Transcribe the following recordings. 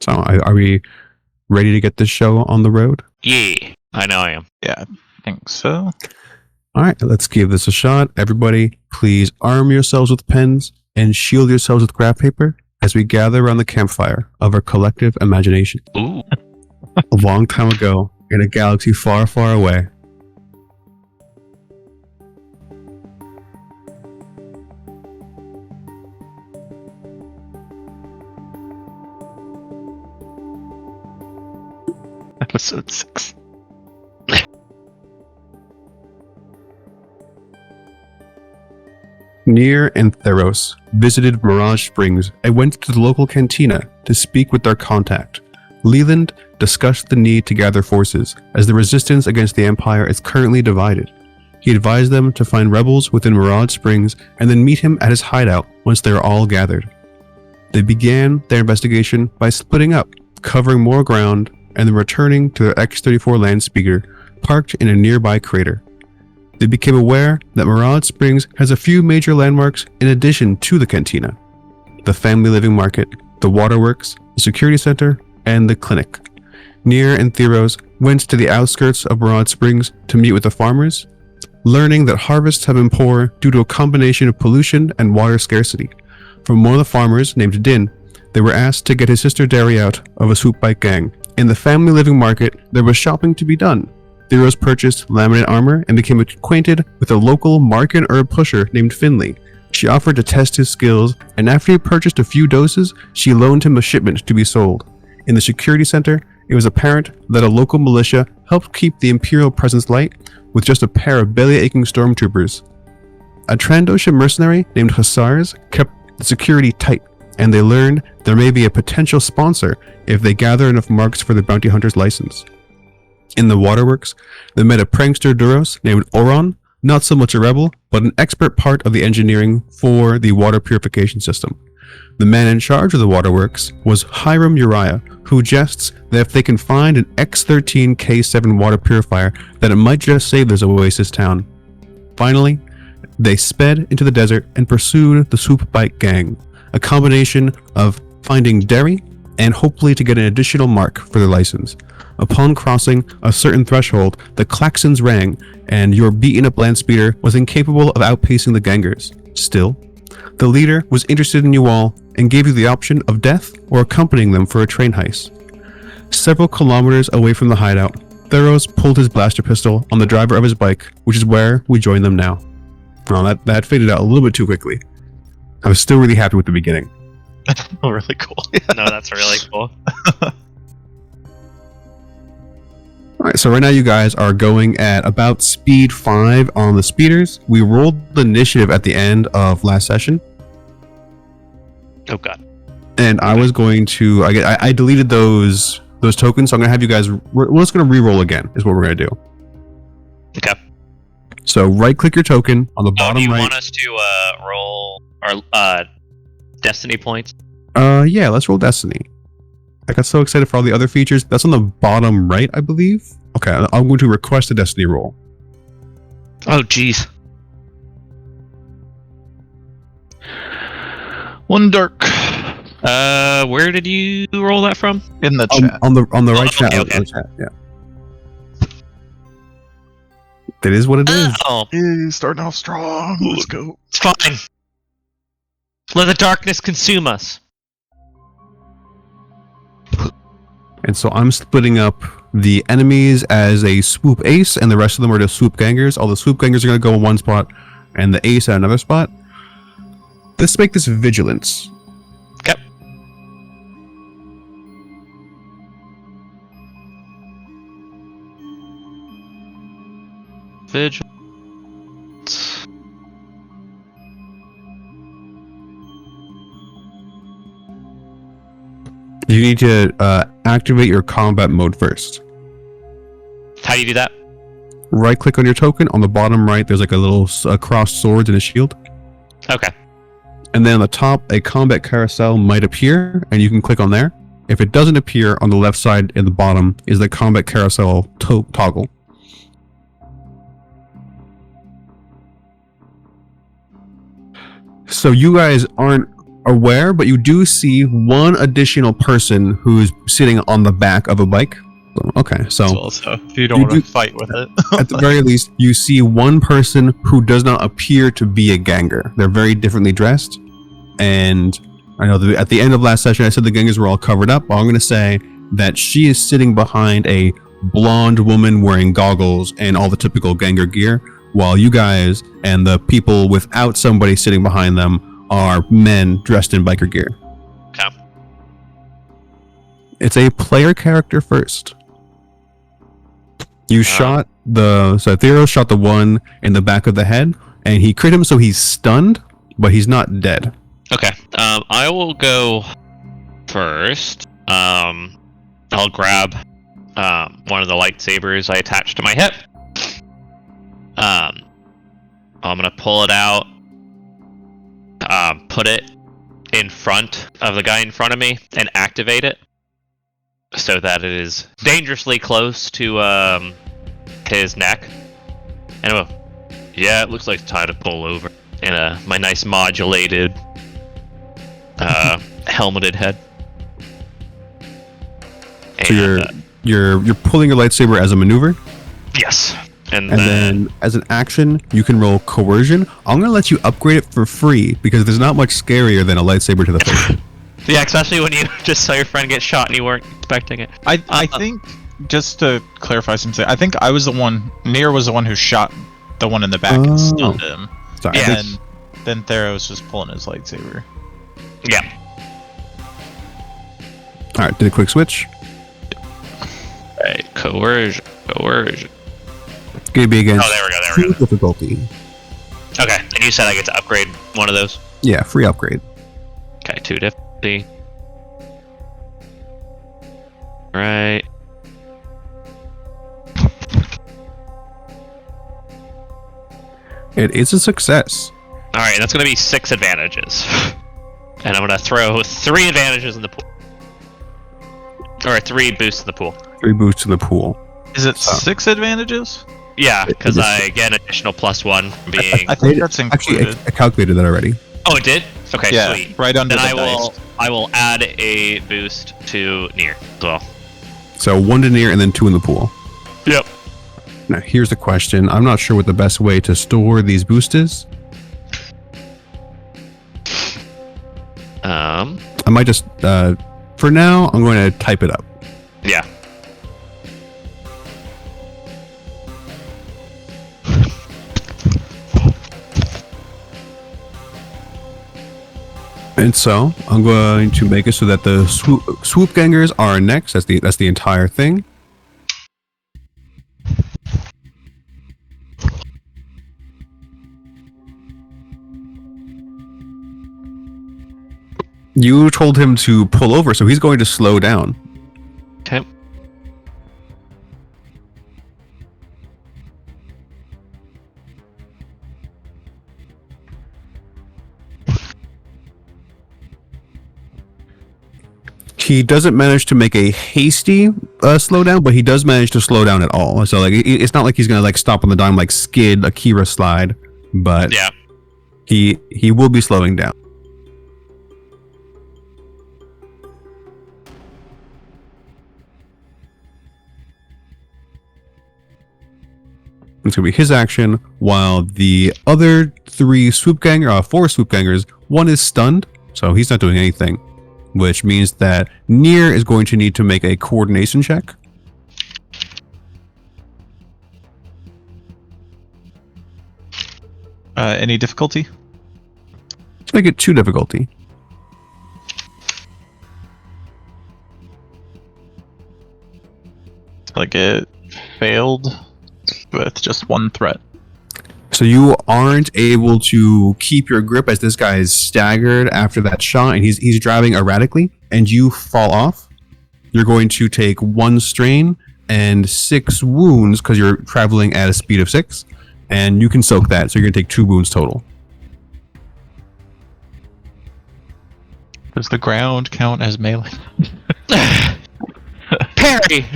So are we ready to get this show on the road? Yeah, I know I am. Yeah, I think so. All right, let's give this a shot. Everybody, please arm yourselves with pens and shield yourselves with graph paper as we gather around the campfire of our collective imagination. Ooh. A long time ago, in a galaxy far, far away, Episode 6. Nir and Theros visited Mirage Springs and went to the local cantina to speak with their contact. Leland discussed the need to gather forces, as the resistance against the Empire is currently divided. He advised them to find rebels within Mirage Springs and then meet him at his hideout once they are all gathered. They began their investigation by splitting up, covering more ground, and then returning to their X-34 land speeder, parked in a nearby crater. They became aware that Mirage Springs has a few major landmarks in addition to the cantina: the family living market, the waterworks, the security center, and the clinic. Nir and Theros went to the outskirts of Mirage Springs to meet with the farmers, learning that harvests have been poor due to a combination of pollution and water scarcity. From one of the farmers, named Din, they were asked to get his sister Derry out of a swoop bike gang. In the family living market, there was shopping to be done. Theros purchased laminate armor and became acquainted with a local market herb pusher named Finley. She offered to test his skills, and after he purchased a few doses, she loaned him a shipment to be sold. In the security center, it was apparent that a local militia helped keep the Imperial presence light with just a pair of belly-aching stormtroopers. A Trandoshan mercenary named Hussars kept the security tight, and they learned there may be a potential sponsor if they gather enough marks for the bounty hunter's license. In the waterworks, they met a prankster Duros named Oron, not so much a rebel, but an expert part of the engineering for the water purification system. The man in charge of the waterworks was Hiram Uriah, who jests that if they can find an X13K7 water purifier, that it might just save this oasis town. Finally, they sped into the desert and pursued the swoop bike gang, a combination of finding Derry and hopefully to get an additional mark for their license. Upon crossing a certain threshold, the klaxons rang, and your beaten-up land speeder was incapable of outpacing the gangers. Still, the leader was interested in you all and gave you the option of death or accompanying them for a train heist. Several kilometers away from the hideout, Theros pulled his blaster pistol on the driver of his bike, which is where we join them now. Well, that faded out a little bit too quickly. I was still really happy with the beginning. Oh, really cool. No, that's really cool. Alright, so right now you guys are going at about speed 5 on the speeders. We rolled the initiative at the end of last session. Oh god. And I was going to... I deleted those tokens, so I'm going to have you guys... We're just going to re-roll again, is what we're going to do. Okay. So right-click your token on the bottom do you right. want us to roll our destiny points? Yeah, let's roll Destiny. I got so excited for all the other features. That's on the bottom right, I believe. Okay, I'm going to request a Destiny roll. Oh, jeez. One dark. Where did you roll that from? In the chat. On the right chat. okay. On the chat, yeah. That is what it is. Oh, Hey, starting off strong. Let's go. it's fine. Let the darkness consume us. And so I'm splitting up the enemies as a swoop ace, and the rest of them are just swoop gangers. All the swoop gangers are going to go in one spot, and the ace at another spot. Let's make this vigilance. Okay. Vigilance. You need to activate your combat mode first. How do you do that? Right click on your token. On the bottom right, there's like a little crossed swords and a shield. Okay. And then on the top, a combat carousel might appear, and you can click on there. If it doesn't appear, on the left side in the bottom is the combat carousel toggle. So you guys aren't aware, but you do see one additional person who's sitting on the back of a bike. Okay, so Also, if you don't want to fight with it. at the very least, you see one person who does not appear to be a ganger. They're very differently dressed, and I know that at the end of last session I said the gangers were all covered up. Well, I'm going to say that she is sitting behind a blonde woman wearing goggles and all the typical ganger gear, while you guys and the people without somebody sitting behind them are men dressed in biker gear. Okay. It's a player character first. You shot so Theros shot the one in the back of the head, and he crit him, so he's stunned, but he's not dead. Okay. I will go first. I'll grab one of the lightsabers I attached to my hip. I'm gonna pull it out, put it in front of the guy in front of me, and activate it so that it is dangerously close to his neck. And I go, yeah, it looks like it's time to pull over. In my nice modulated helmeted head. So And, you're pulling your lightsaber as a maneuver, yes. And then as an action, you can roll coercion. I'm gonna let you upgrade it for free because there's not much scarier than a lightsaber to the face. yeah, especially when you just saw your friend get shot and you weren't expecting it. I think, just to clarify something, I think I was the one, Nir was the one who shot the one in the back and stunned him. Sorry. Yeah. And then Theros was pulling his lightsaber. Yeah. All right, did a quick switch. Right. Coercion. It's gonna be against Oh, there we go. difficulty. Okay, and you said I get to upgrade one of those? Yeah, free upgrade. Okay, 2 difficulty. Right. It is a success. Alright, that's going to be 6 advantages. And I'm going to throw 3 advantages in the pool. Or 3 boosts in the pool. 3 boosts to the pool. Is it 6 advantages? Yeah, because I get an additional +1 from being... I think that's included. Actually, I calculated that already. Oh, it did? Okay, Yeah, sweet. right under Then the I will add a boost to Nir as well. So 1 to Nir and then 2 in the pool. Yep. Now, here's the question. I'm not sure what the best way to store these boosts is. I might just, for now, I'm going to type it up. Yeah. And so I'm going to make it so that the swoop gangers are next. That's the entire thing. You told him to pull over, so he's going to slow down. Okay. He doesn't manage to make a hasty slowdown, but he does manage to slow down at all. So like, it's not like he's gonna like stop on the dime like skid a Kira slide, but Yeah. he will be slowing down. It's gonna be his action, while the other 4 swoop gangers, one is stunned, so he's not doing anything. Which means that Nir is going to need to make a coordination check. Any difficulty? Let's make it 2 difficulty. Like it failed with just 1 threat. So you aren't able to keep your grip as this guy is staggered after that shot, and he's driving erratically, and you fall off. You're going to take 1 strain and 6 wounds because you're traveling at a speed of 6, and you can soak that, so you're going to take 2 wounds total. Does the ground count as melee? Parry!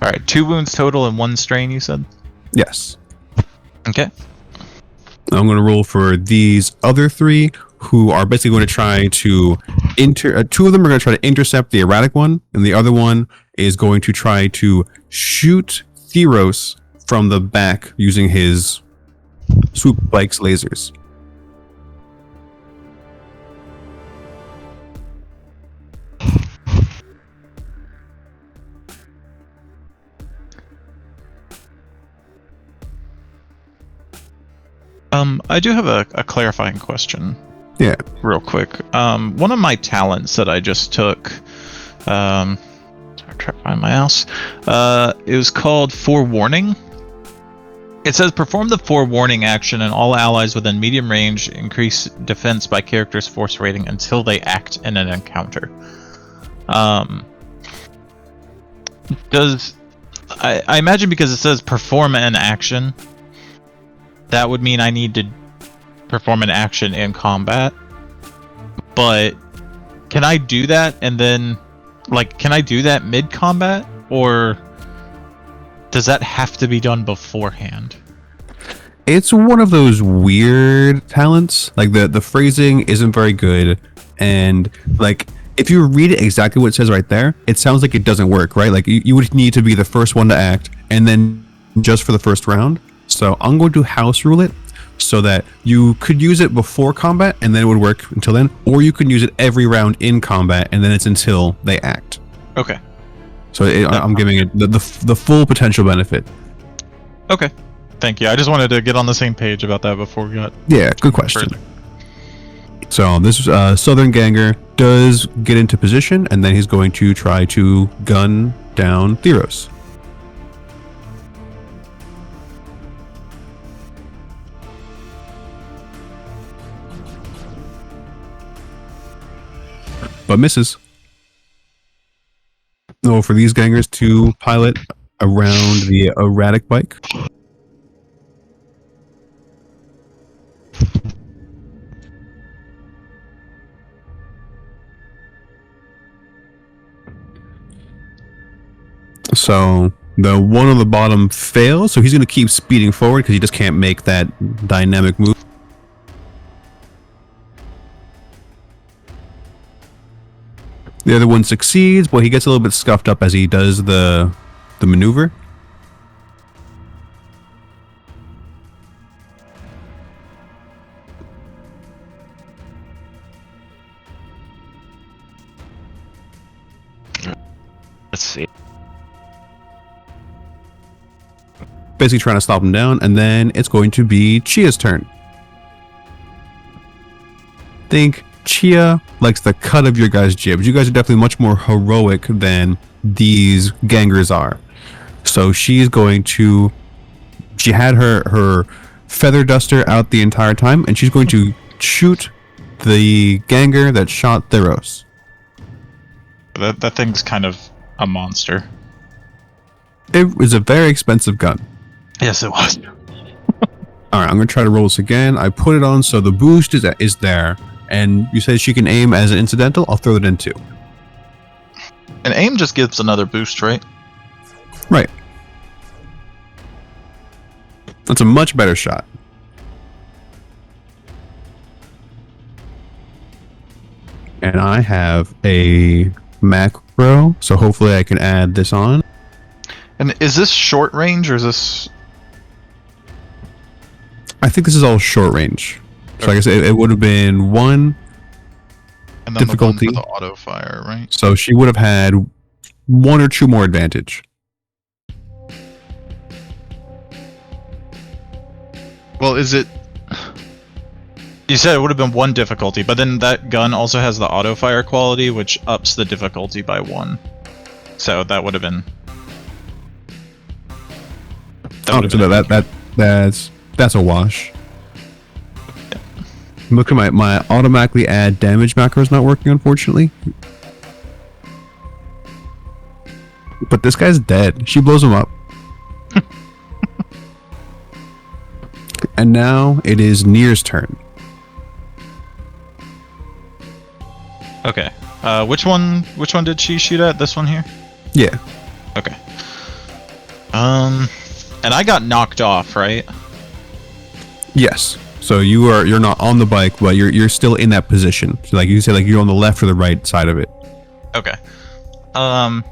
Alright, 2 wounds total and 1 strain, you said? Yes. Okay. I'm going to roll for these other 3. who are basically going to try to two of them are going to try to intercept the erratic one, and the other one is going to try to shoot Theros from the back using his swoop bike's lasers. I do have a clarifying question. Yeah. Real quick. One of my talents that I just took, I'm trying to find my mouse. It was called Forewarning. It says perform the forewarning action and all allies within medium range increase defense by character's force rating until they act in an encounter. I imagine because it says perform an action, that would mean I need to perform an action in combat. But can I do that and then, like, can I do that mid-combat? Or does that have to be done beforehand? It's one of those weird talents. Like, the phrasing isn't very good. And, like, if you read it exactly what it says right there, it sounds like it doesn't work, right? Like, you would need to be the first one to act, and then just for the first round. So I'm going to house rule it so that you could use it before combat and then it would work until then, or you can use it every round in combat and then it's until they act. Okay. So I'm giving it the full potential benefit. Okay. Thank you. I just wanted to get on the same page about that before we got... Yeah, good question. further. So this Southern Ganger does get into position and then he's going to try to gun down Theros. But misses. No, for these gangers to pilot around the erratic bike. So the one on the bottom fails, so he's going to keep speeding forward because he just can't make that dynamic move. The other one succeeds, but he gets a little bit scuffed up as he does the maneuver. Let's see. Basically trying to stop him down, and then it's going to be Chia's turn. Think Chia likes the cut of your guys' jibs. You guys are definitely much more heroic than these gangers are. So she's going to... She had her feather duster out the entire time, and she's going to shoot the ganger that shot Theros. That thing's kind of a monster. It was a very expensive gun. Yes, it was. Alright, I'm going to try to roll this again. I put it on so the boost is there. And you said she can aim as an incidental. I'll throw it in too. And aim just gives another boost, right? Right. That's a much better shot. And I have a macro, so hopefully I can add this on. And is this short range or is this... I think this is all short range. So I guess it would have been one and then difficulty. The one for the auto fire, right? So she would have had one or two more advantage. Well, is it... You said it would have been one difficulty, but then that gun also has the auto fire quality, which ups the difficulty by one. So that would have been... That's a wash. Look at my automatically add damage macro is not working, unfortunately. But this guy's dead. She blows him up. And now it is Nir's turn. Okay. Which one did she shoot at? This one here? Yeah. Okay. And I got knocked off, right? Yes. So you're not on the bike, but you're still in that position. So like you say, like you're on the left or the right side of it. Okay. I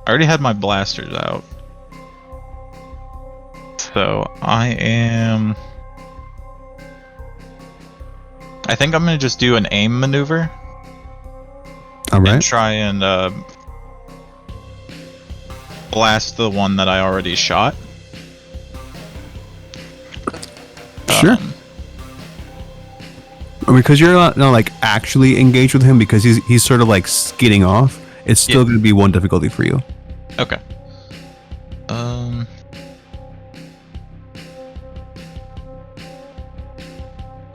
already had my blasters out. So I think I'm gonna just do an aim maneuver. All right. And try and blast the one that I already shot. Sure. Because you're not like actually engaged with him, because he's sort of like skidding off. It's still going to be one difficulty for you. Okay.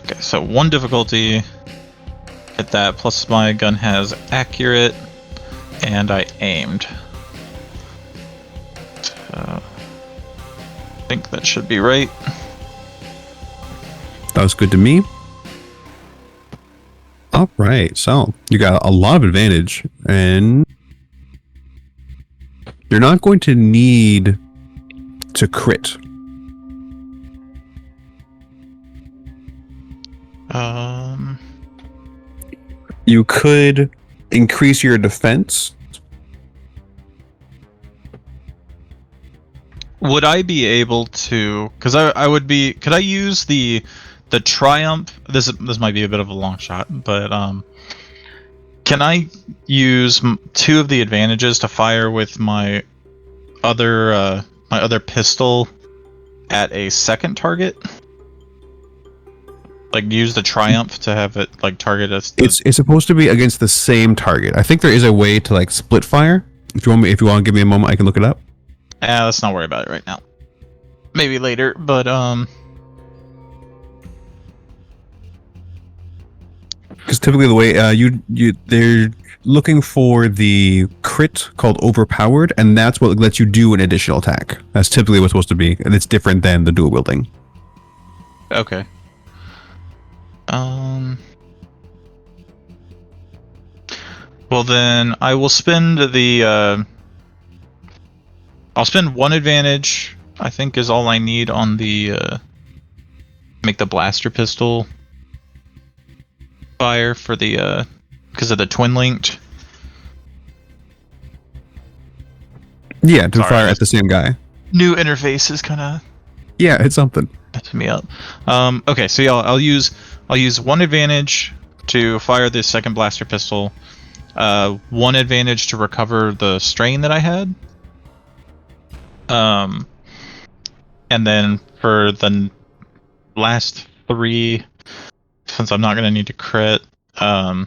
Okay, so one difficulty. Hit that, plus my gun has accurate, and I aimed. So, I think that should be right. That was good to me. All right, so you got a lot of advantage, and you're not going to need to crit. You could increase your defense. Would I be able to? Because I would be. Could I use the triumph? This might be a bit of a long shot, but can I use 2 of the advantages to fire with my other pistol at a second target? Like use the triumph to have it like target us. It's supposed to be against the same target. I think there is a way to like split fire. If you want to give me a moment, I can look it up. Let's not worry about it right now. Maybe later, but because typically the way they're looking for the crit called overpowered, and that's what lets you do an additional attack. That's typically what's supposed to be, and it's different than the dual wielding. Okay. Well then, I will spend the. I'll spend 1 advantage. I think is all I need on the. Make the blaster pistol. Fire for the because of the twin linked. Yeah, to fire at the same guy. New interface is kind of. Yeah, it's something. Messing me up. Okay, so yeah, I'll use 1 advantage to fire the second blaster pistol. 1 advantage to recover the strain that I had. And then for the last 3, since I'm not going to need to crit, I'll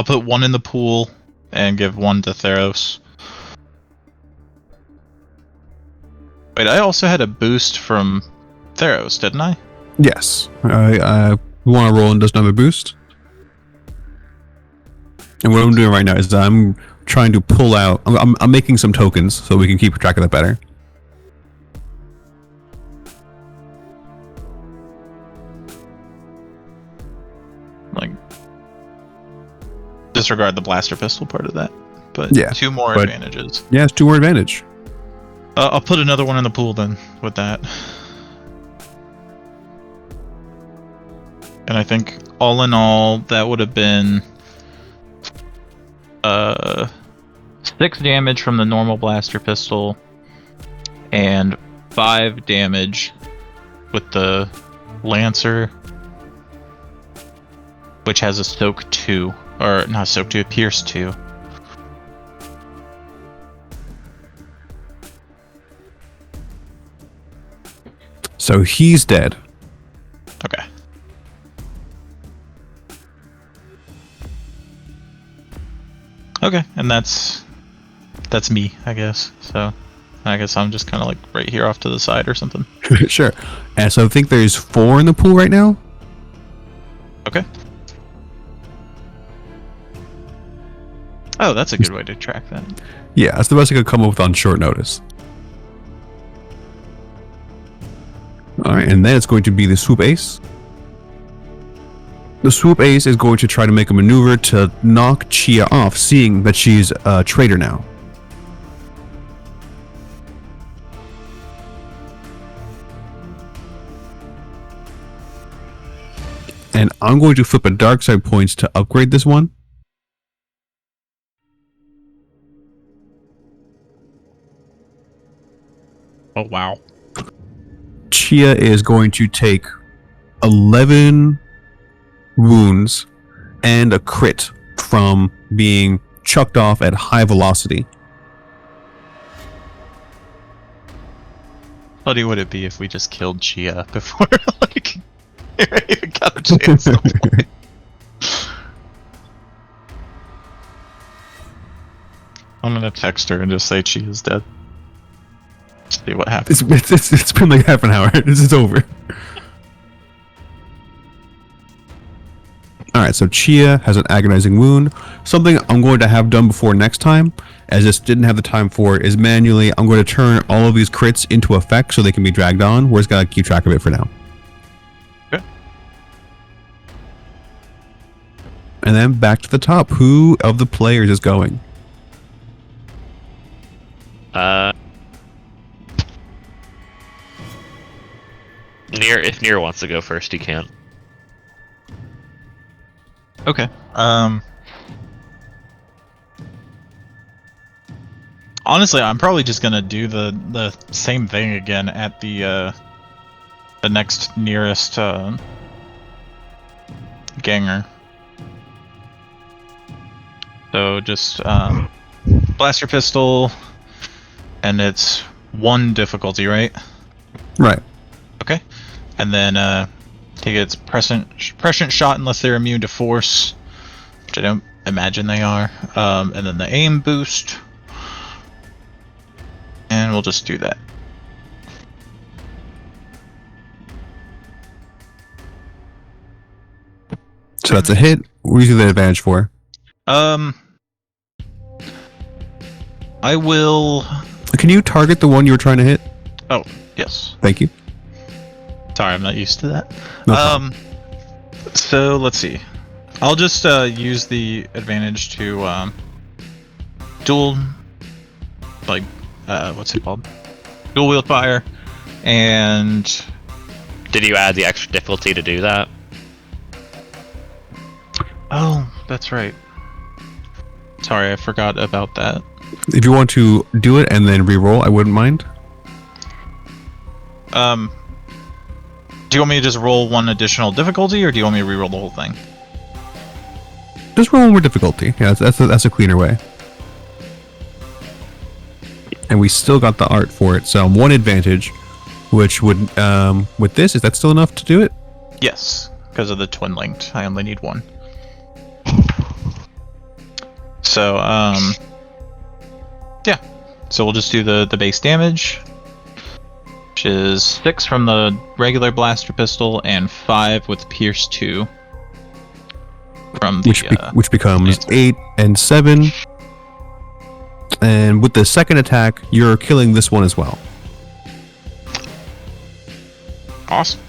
put 1 in the pool and give 1 to Theros. Wait, I also had a boost from Theros, didn't I? Yes. I want to roll and does another boost. And what I'm doing right now is I'm trying to pull out. I'm making some tokens so we can keep track of that better. Like, disregard the blaster pistol part of that, but yeah, 2 more advantages. Yeah, it's 2 more advantage. I'll put another one in the pool then with that. And I think all in all, that would have been 6 damage from the normal blaster pistol and 5 damage with the Lancer, which has a soak 2, or not soak 2, a pierce 2. So he's dead. Okay. Okay, and that's me, I guess. So I guess I'm just kind of like right here off to the side or something. Sure. And so I think there's 4 in the pool right now. Okay. Oh, that's a good way to track that. Yeah, that's the best I could come up with on short notice. Alright, and then it's going to be the swoop ace. The swoop ace is going to try to make a maneuver to knock Chia off, seeing that she's a traitor now. And I'm going to flip a dark side points to upgrade this one. Oh, wow. Chia is going to take 11 wounds and a crit from being chucked off at high velocity. How funny would it be if we just killed Chia before like even got a chance to play? I'm gonna text her and just say Chia's dead. See what happens. It's been like half an hour. This is over. Alright, so Chia has an agonizing wound. Something I'm going to have done before next time, as this didn't have the time for, is manually, I'm going to turn all of these crits into effects so they can be dragged on. We're just going to keep track of it for now. Okay. And then back to the top. Who of the players is going? If Nir wants to go first, he can. Okay. Honestly, I'm probably just gonna do the same thing again at the next nearest ganger. So just blaster pistol, and it's 1 difficulty, right? Right. Okay. And then he gets prescient shot unless they're immune to force, which I don't imagine they are. And then the aim boost. And we'll just do that. So that's a hit. What do you do the advantage for? I will... Can you target the one you were trying to hit? Oh, yes. Thank you. Sorry, I'm not used to that. No problem. So let's see. I'll just use the advantage to dual, like, what's it called? Dual wield fire, and Did you add the extra difficulty to do that? oh, that's right. Sorry, I forgot about that. If you want to do it and then re-roll, I wouldn't mind. Do you want me to just roll 1 additional difficulty, or do you want me to re-roll the whole thing? Just roll 1 more difficulty. Yeah, that's a cleaner way. And we still got the art for it, so 1 advantage, which would, with this, is that still enough to do it? Yes, because of the twin linked. I only need 1. So, yeah. So we'll just do the base damage, which is 6 from the regular blaster pistol and 5 with Pierce 2 from the which becomes Lancer. 8 and 7. And with the second attack, you're killing this one as well. Awesome.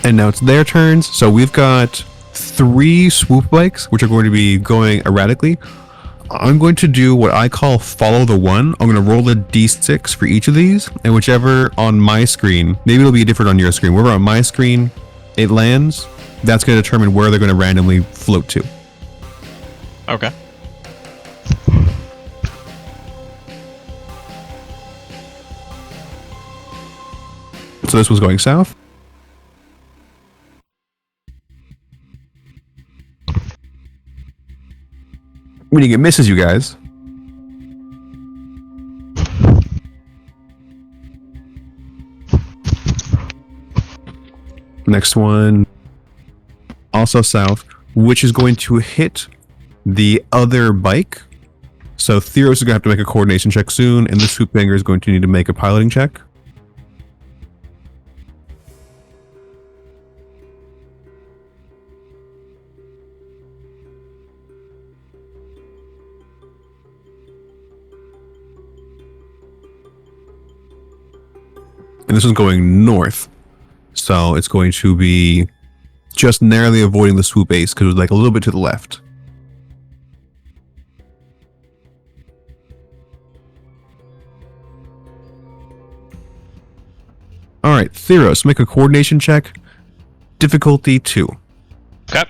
And now it's their turns. So we've got 3 swoop bikes, which are going to be going erratically. I'm going to do what I call follow the one. I'm going to roll a d6 for each of these, and whichever on my screen, maybe it'll be different on your screen, wherever on my screen it lands, that's going to determine where they're going to randomly float to. Okay. So this was going south. Meaning it misses you guys. Next one, also south, which is going to hit the other bike. So Theros is going to have to make a coordination check soon, and the swoop banger is going to need to make a piloting check. And this one's going north. So it's going to be just narrowly avoiding the swoop base because it was like a little bit to the left. All right, Theros, make a coordination check. Difficulty 2. Okay.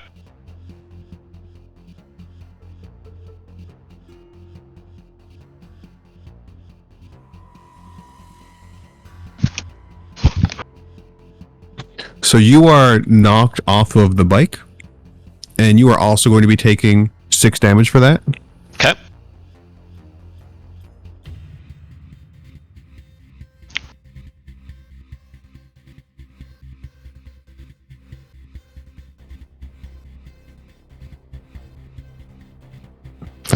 So you are knocked off of the bike, and you are also going to be taking 6 damage for that. Okay.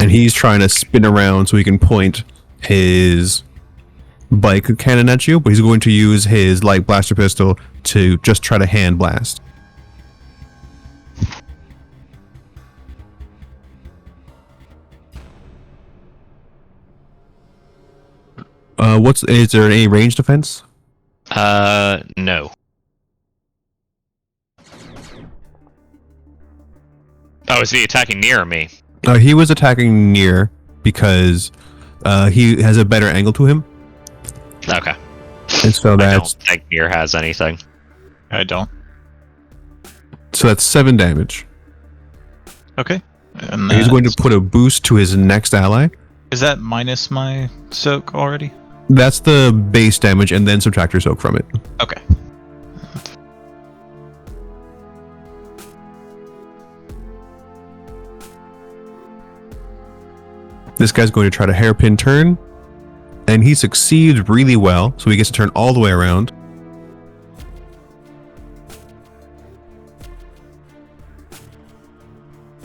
And he's trying to spin around so he can point his bike cannon at you, but he's going to use his light blaster pistol to just try to hand blast. Is there any range defense? No. Oh, is he attacking near me? He was attacking near because he has a better angle to him. Okay. And so I that's don't think near has anything. I don't. 7 damage. Okay. And He's going to put a boost to his next ally. Is that minus my soak already? That's the base damage, and then subtract your soak from it. Okay. This guy's going to try to hairpin turn, and he succeeds really well, so he gets to turn all the way around.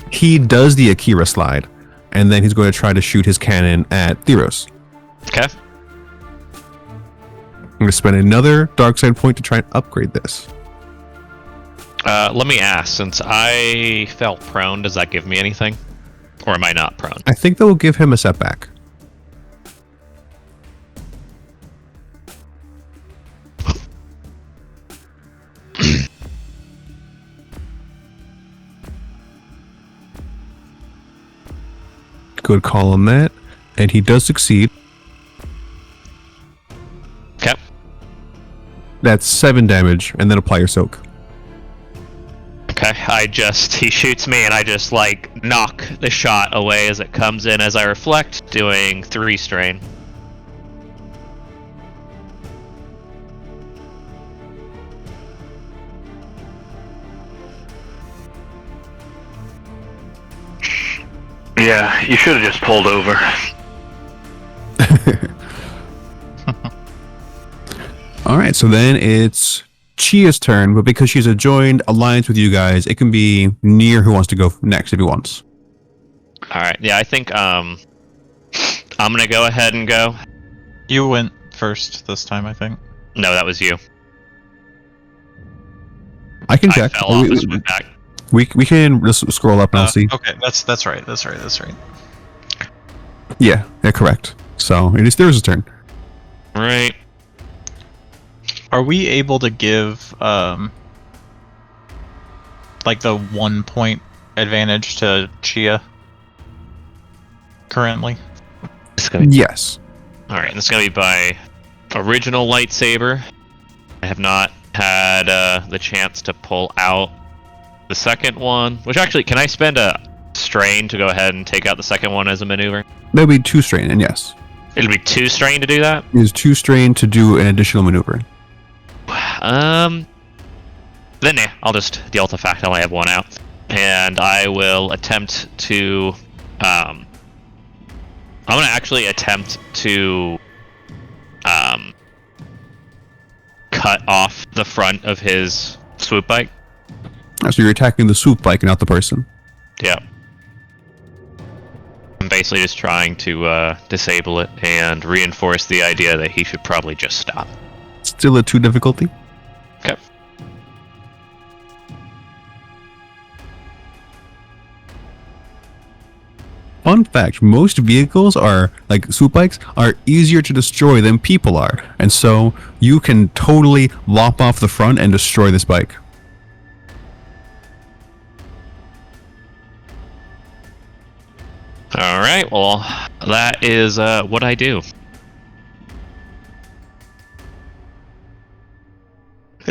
He does the Akira slide, and then he's going to try to shoot his cannon at Theros. Okay. I'm going to spend another dark side point to try and upgrade this. Let me ask, since I fell prone, does that give me anything? Or am I not prone? I think that will give him a setback. Good call on that. And he does succeed. Okay. That's 7 damage, and then apply your soak. Okay, he shoots me and I just like knock the shot away as it comes in as I reflect, doing 3 strain. Yeah, you should have just pulled over. Alright, so then it's Chia's turn, but because she's a joined alliance with you guys, it can be Nir who wants to go next if he wants. Alright, yeah, I think I'm gonna go ahead and go. You went first this time, I think. No, that was you. I can I check. fell off and went back. We can just scroll up and I'll see. Okay, that's right. Yeah, correct. So it is Theros' turn. Right. Are we able to give like the 1 point advantage to Chia currently? Yes. Alright, this is gonna be by original lightsaber. I have not had the chance to pull out the second one. Which actually, can I spend a strain to go ahead and take out the second one as a maneuver? That'll be 2 strain, and yes. It'll be 2 strain to do that? It is 2 strain to do an additional maneuver. Then yeah, I'll just deal with the fact I only have 1 out. And I will attempt to, I'm gonna actually attempt to, cut off the front of his swoop bike. So you're attacking the swoop bike and not the person. Yeah. I'm basically just trying to, disable it and reinforce the idea that he should probably just stop. Still a 2 difficulty. Okay. Fun fact, most vehicles are, like swoop bikes, are easier to destroy than people are. And so you can totally lop off the front and destroy this bike. Alright, well, that is what I do.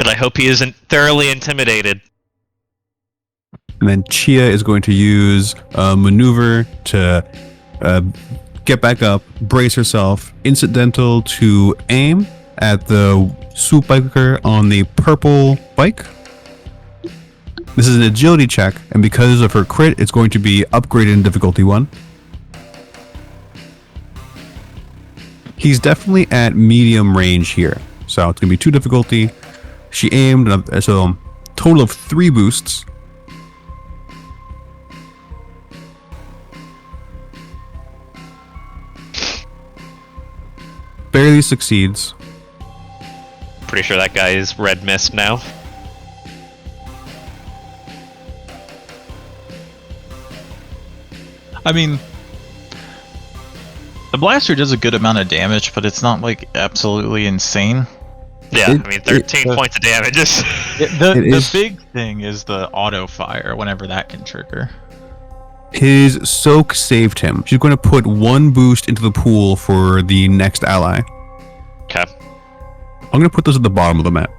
Good, I hope he isn't thoroughly intimidated. And then Chia is going to use a maneuver to get back up, brace herself, incidental to aim at the swoop biker on the purple bike. This is an agility check, and because of her crit, it's going to be upgraded in difficulty 1. He's definitely at medium range here, so it's going to be 2 difficulty. She aimed, so total of 3 boosts. Barely succeeds. Pretty sure that guy is red mist now. I mean, the blaster does a good amount of damage, but it's not like absolutely insane. Yeah, I mean 13 points of damage. The big thing is the auto fire whenever that can trigger. His soak saved him. She's going to put 1 boost into the pool for the next ally. Okay. I'm going to put those at the bottom of the map.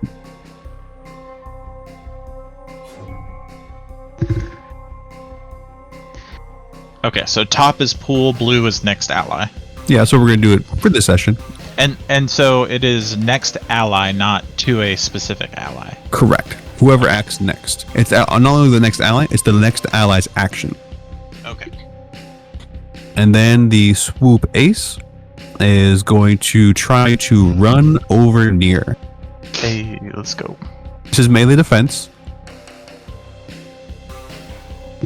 Okay, so top is pool, blue is next ally. Yeah, so we're going to do it for this session. And so it is next ally, not to a specific ally. Correct. Whoever acts next. It's not only the next ally, it's the next ally's action. Okay. And then the swoop ace is going to try to run over Nir. Hey, let's go. This is melee defense.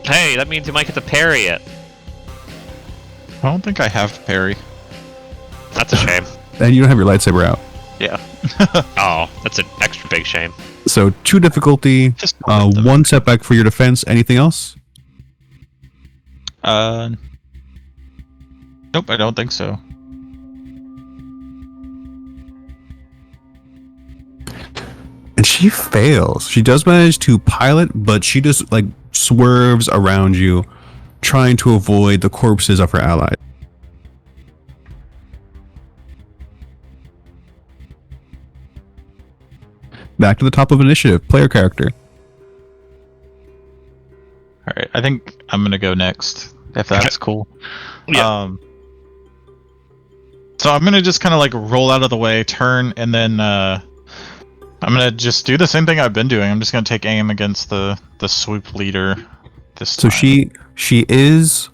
Hey, that means you might get to parry it. I don't think I have parry. That's a shame. And you don't have your lightsaber out. Yeah. Oh, that's an extra big shame. So 2 difficulty, Just 1 setback for your defense. Anything else? Nope, I don't think so. And she fails. She does manage to pilot, but she just like swerves around you, trying to avoid the corpses of her allies. Back to the top of initiative, player character. Alright, I think I'm gonna go next, if that's cool. Yeah. So I'm gonna just kind of like roll out of the way, turn, and then I'm gonna just do the same thing I've been doing. I'm just gonna take aim against the swoop leader this So time. she is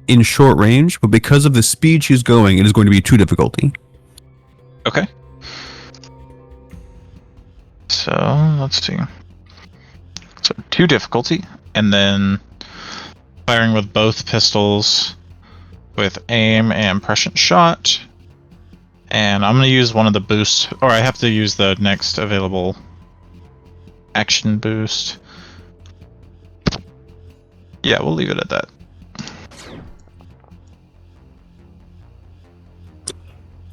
in short range, but because of the speed she's going, it is going to be 2 difficulty. Okay. So let's see. So 2 difficulty, and then firing with both pistols with aim and prescient shot. And I'm gonna use one of the boosts, or I have to use the next available action boost. Yeah, we'll leave it at that.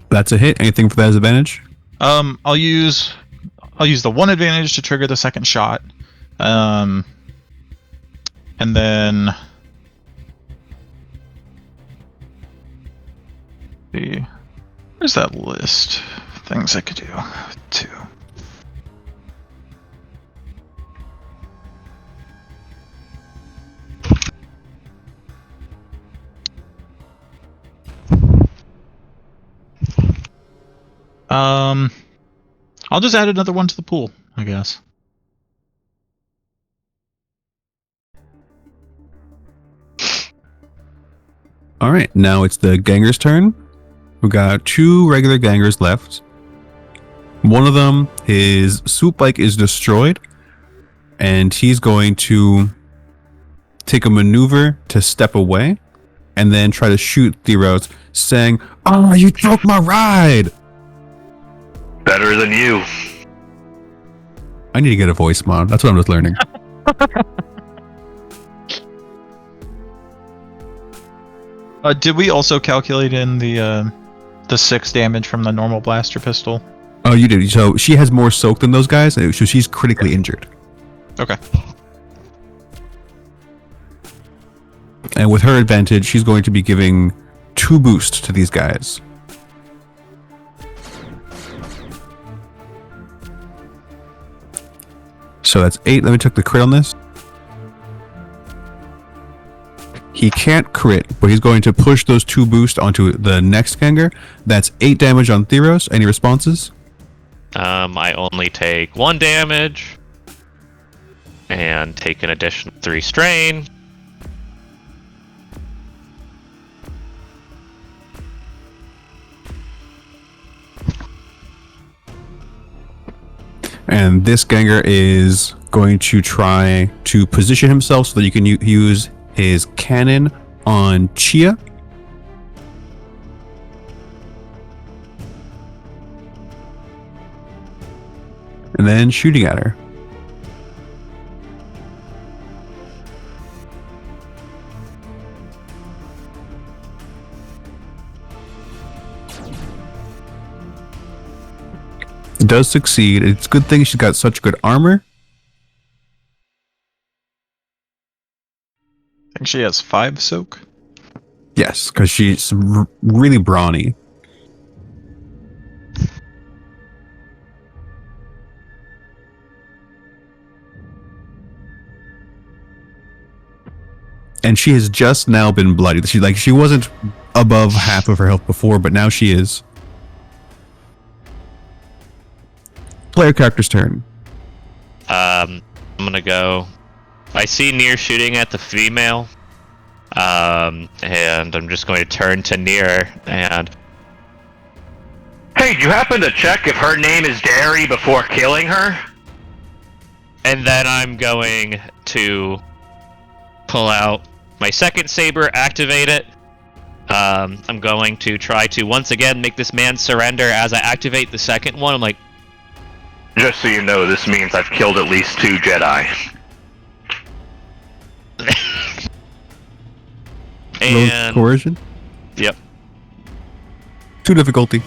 That's a hit. Anything for that as advantage? I'll use the 1 advantage to trigger the second shot. And then where's that list of things I could do too? I'll just add another one to the pool, I guess. All right, now it's the ganger's turn. We've got 2 regular gangers left. One of them, his swoop bike is destroyed, and he's going to take a maneuver to step away and then try to shoot Theros, saying, "Oh, you broke my ride!" Better than you. I need to get a voice mod. That's what I'm just learning. Did we also calculate in the 6 damage from the normal blaster pistol? Oh, you did. So she has more soak than those guys, so she's critically injured. Okay. And with her advantage, she's going to be giving 2 boosts to these guys. So that's 8. Let me check the crit on this. He can't crit, but he's going to push those 2 boosts onto the next Gengar. That's 8 damage on Theros. Any responses? I only take 1 damage. And take an additional 3 strain. And this Gengar is going to try to position himself so that you can use his cannon on Chia. And then shooting at her. It does succeed. It's a good thing she's got such good armor. I think she has 5 soak. Yes, because she's really brawny. And she has just now been bloodied. She wasn't above half of her health before, but now she is. Player character's turn. I'm gonna go. I see Nir shooting at the female. And I'm just going to turn to Nir and. Hey, you happen to check if her name is Derry before killing her? And then I'm going to pull out my second saber, activate it. I'm going to try to once again make this man surrender. As I activate the second one, I'm like, just so you know, this means I've killed at least 2 Jedi. And coercion? Yep. 2 difficulty.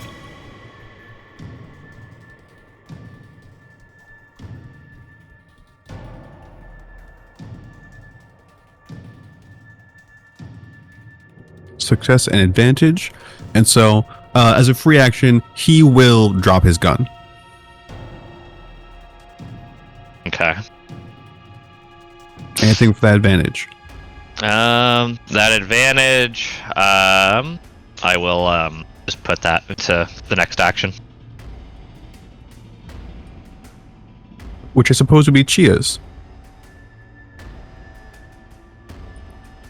Success and advantage. And so, as a free action, he will drop his gun. Okay. Anything for that advantage? That advantage, I will, just put that into the next action. Which I suppose would be Chia's.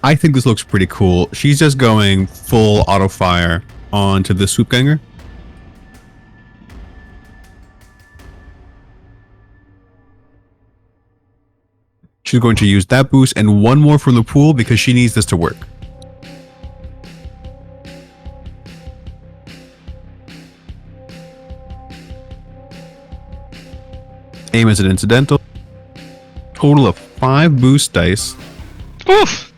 I think this looks pretty cool. She's just going full auto fire onto the swoop ganger. She's going to use that boost and 1 more from the pool because she needs this to work. Aim as an incidental. Total of 5 boost dice. Oof!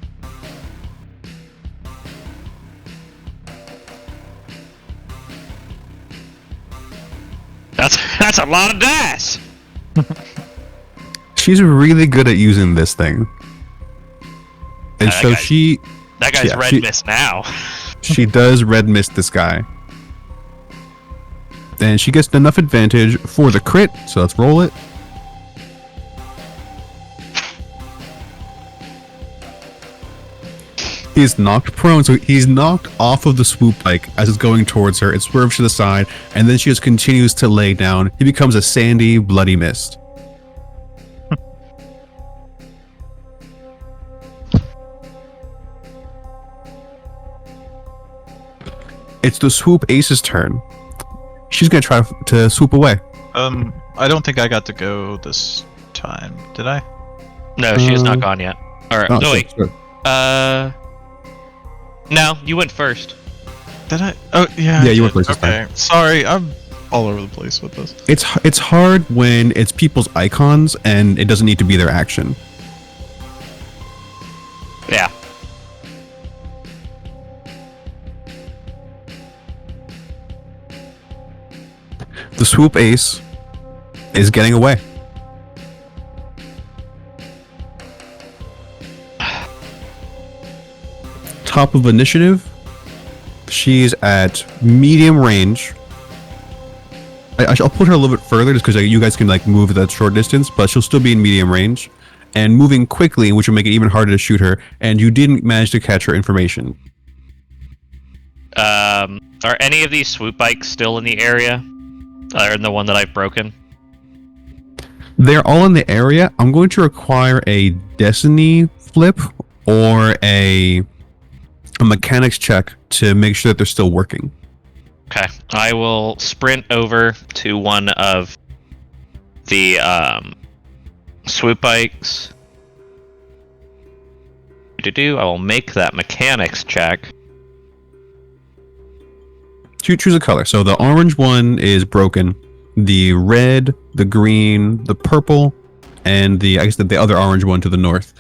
That's a lot of dice! She's really good at using this thing. And so That guy's red mist now. She does red mist this guy. And she gets enough advantage for the crit, so let's roll it. He's knocked prone, so he's knocked off of the swoop bike as it's going towards her. It swerves to the side, and then she just continues to lay down. He becomes a sandy, bloody mist. It's the swoop ace's turn. She's gonna try to swoop away. I don't think I got to go this time. Did I? No, she has not gone yet. Or no, wait. Sure. No, you went first. Did I? Oh, yeah. Yeah, you went first this Okay. Sorry, I'm all over the place with this. It's hard when it's people's icons and it doesn't need to be their action. Yeah. The swoop ace is getting away. Top of initiative. She's at medium range. I'll put her a little bit further just because you guys can like move that short distance, but she'll still be in medium range and moving quickly, which will make it even harder to shoot her. And you didn't manage to catch her information. Are any of these swoop bikes still in the area? Other than the one that I've broken? They're all in the area. I'm going to require a Destiny flip or a mechanics check to make sure that they're still working. Okay, I will sprint over to one of the swoop bikes. I will make that mechanics check. Choose a color. So the orange one is broken. The red, the green, the purple, and the other orange one to the north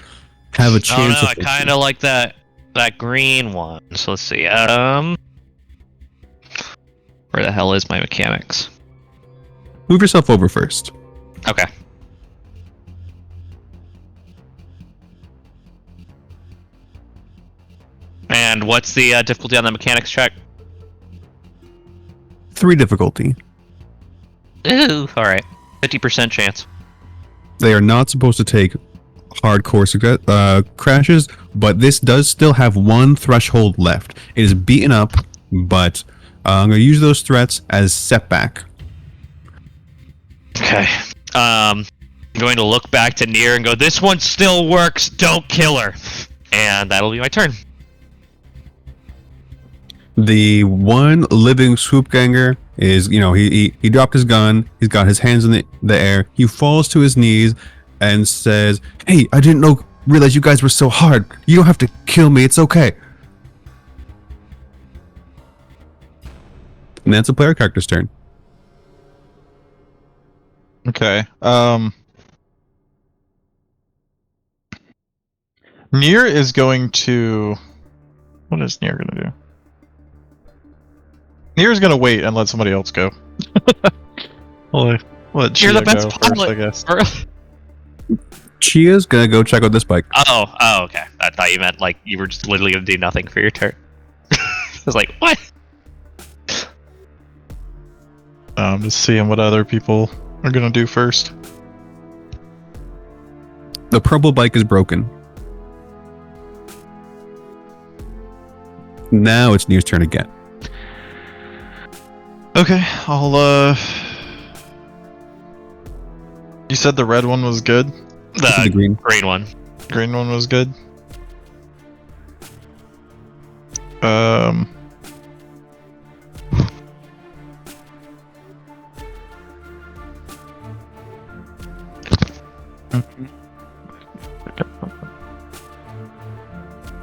have a chance. Oh no, I kind of like that green one. So let's see. Where the hell is my mechanics? Move yourself over first. Okay. And what's the difficulty on the mechanics check? 3 difficulty. Ooh, alright. 50% chance. They are not supposed to take hardcore crashes, but this does still have 1 threshold left. It is beaten up, but I'm going to use those threats as setback. Okay. I'm going to look back to Nir and go, this one still works, don't kill her. And that'll be my turn. The one living swoop ganger is, he dropped his gun. He's got his hands in the air. He falls to his knees and says, "Hey, I didn't realize you guys were so hard. You don't have to kill me. It's okay." And that's a player character's turn. Okay. Nir is going to... What is Nir going to do? Nir's going to wait and let somebody else go. Let Chia You're the best go pilot. first, I guess. Chia's gonna go check out this bike. Oh, okay. I thought you meant like you were just literally gonna do nothing for your turn. I was like, what? Just seeing what other people are gonna do first. The purple bike is broken. Now it's Nir's turn again. Okay, I'll You said the red one was good? The green one. Green one was good.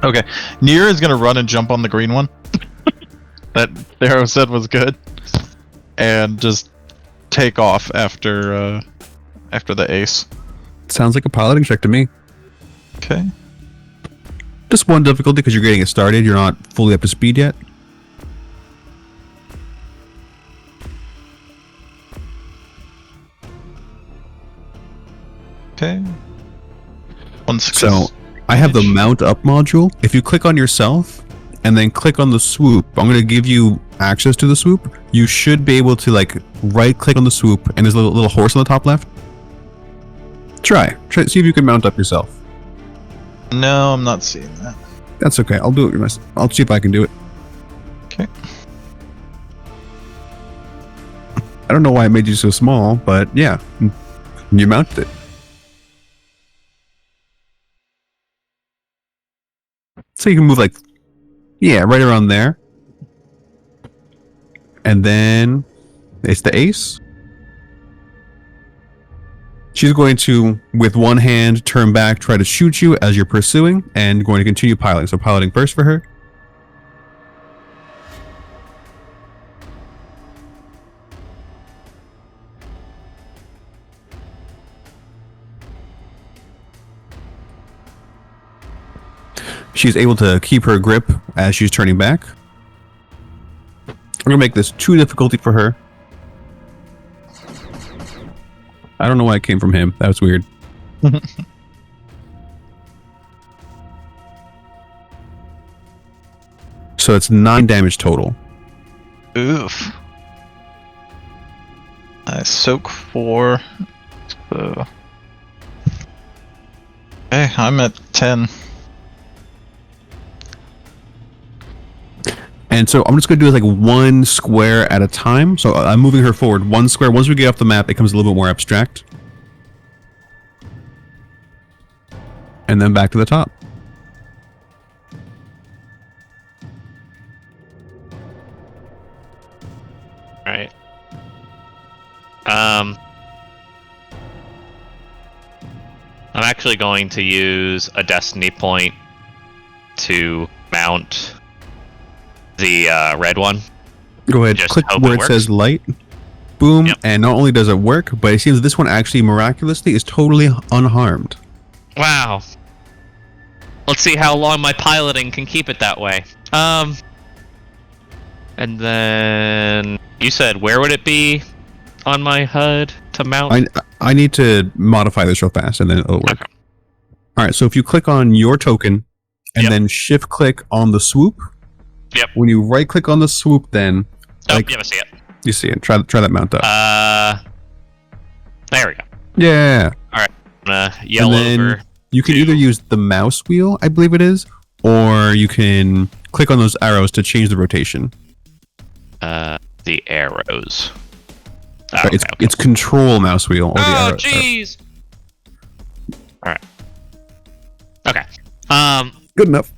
Okay, Nir is gonna run and jump on the green one that Theros said was good, and just take off after the ace. sounds like a piloting check to me. Okay. Just 1 difficulty because you're getting it started. You're not fully up to speed yet. Okay. 1 success. So I have the mount up module. If you click on yourself and then click on the swoop, I'm going to give you access to the swoop. You should be able to like right click on the swoop and there's a little horse on the top left. Try see if you can mount up yourself. No, I'm not seeing that. That's okay. I'll do it myself. I'll see if I can do it. Okay. I don't know why I made you so small, but yeah, you mounted it. So you can move like, yeah, right around there. And then it's the ace. She's going to, with one hand, turn back, try to shoot you as you're pursuing, and going to continue piloting. So piloting first for her. She's able to keep her grip as she's turning back. I'm going to make this 2 difficulty for her. I don't know why it came from him. That was weird. So it's 9 damage total. Oof. I soak 4. So. Okay, I'm at 10. And so I'm just going to do like one square at a time. So I'm moving her forward one square. Once we get off the map, it becomes a little bit more abstract. And then back to the top. Right. I'm actually going to use a destiny point to mount the red one. Go ahead, Just click hope where it it works. says light. Boom. Yep. And not only does it work, but it seems this one actually miraculously is totally unharmed. Wow. Let's see how long my piloting can keep it that way. And then you said where would it be on my HUD to mount? I need to modify this real fast and then it'll work. Okay. All right, so if you click on your token and Yep. then shift click on the swoop. Yep. When you right click on the swoop, then Oh, like, yeah, I see it. you see it. Try that mount up. There we go. Yeah. I'm gonna yell And then over. you can either use the mouse wheel, I believe it is, or you can click on those arrows to change the rotation. The arrows. Oh, Right, okay. it's control mouse wheel. Or the Oh, arrow, jeez. All right. Okay. Good enough.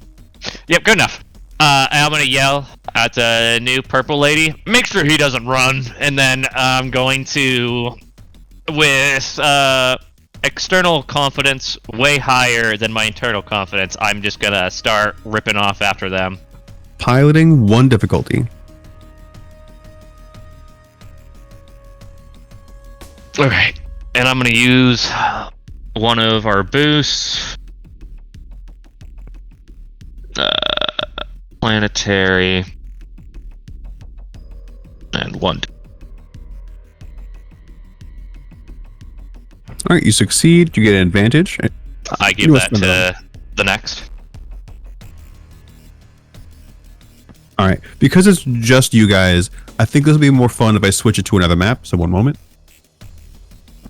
Yep. Good enough. I'm gonna yell at the new purple lady. Make sure he doesn't run, and then I'm going to, with external confidence way higher than my internal confidence, I'm just gonna start ripping off after them. Piloting 1 difficulty. Alright, and I'm gonna use one of our boosts. Planetary. And 1. All right, you succeed. You get an advantage. I give You that must to the next. All right, because it's just you guys, I think this will be more fun if I switch it to another map. So one moment.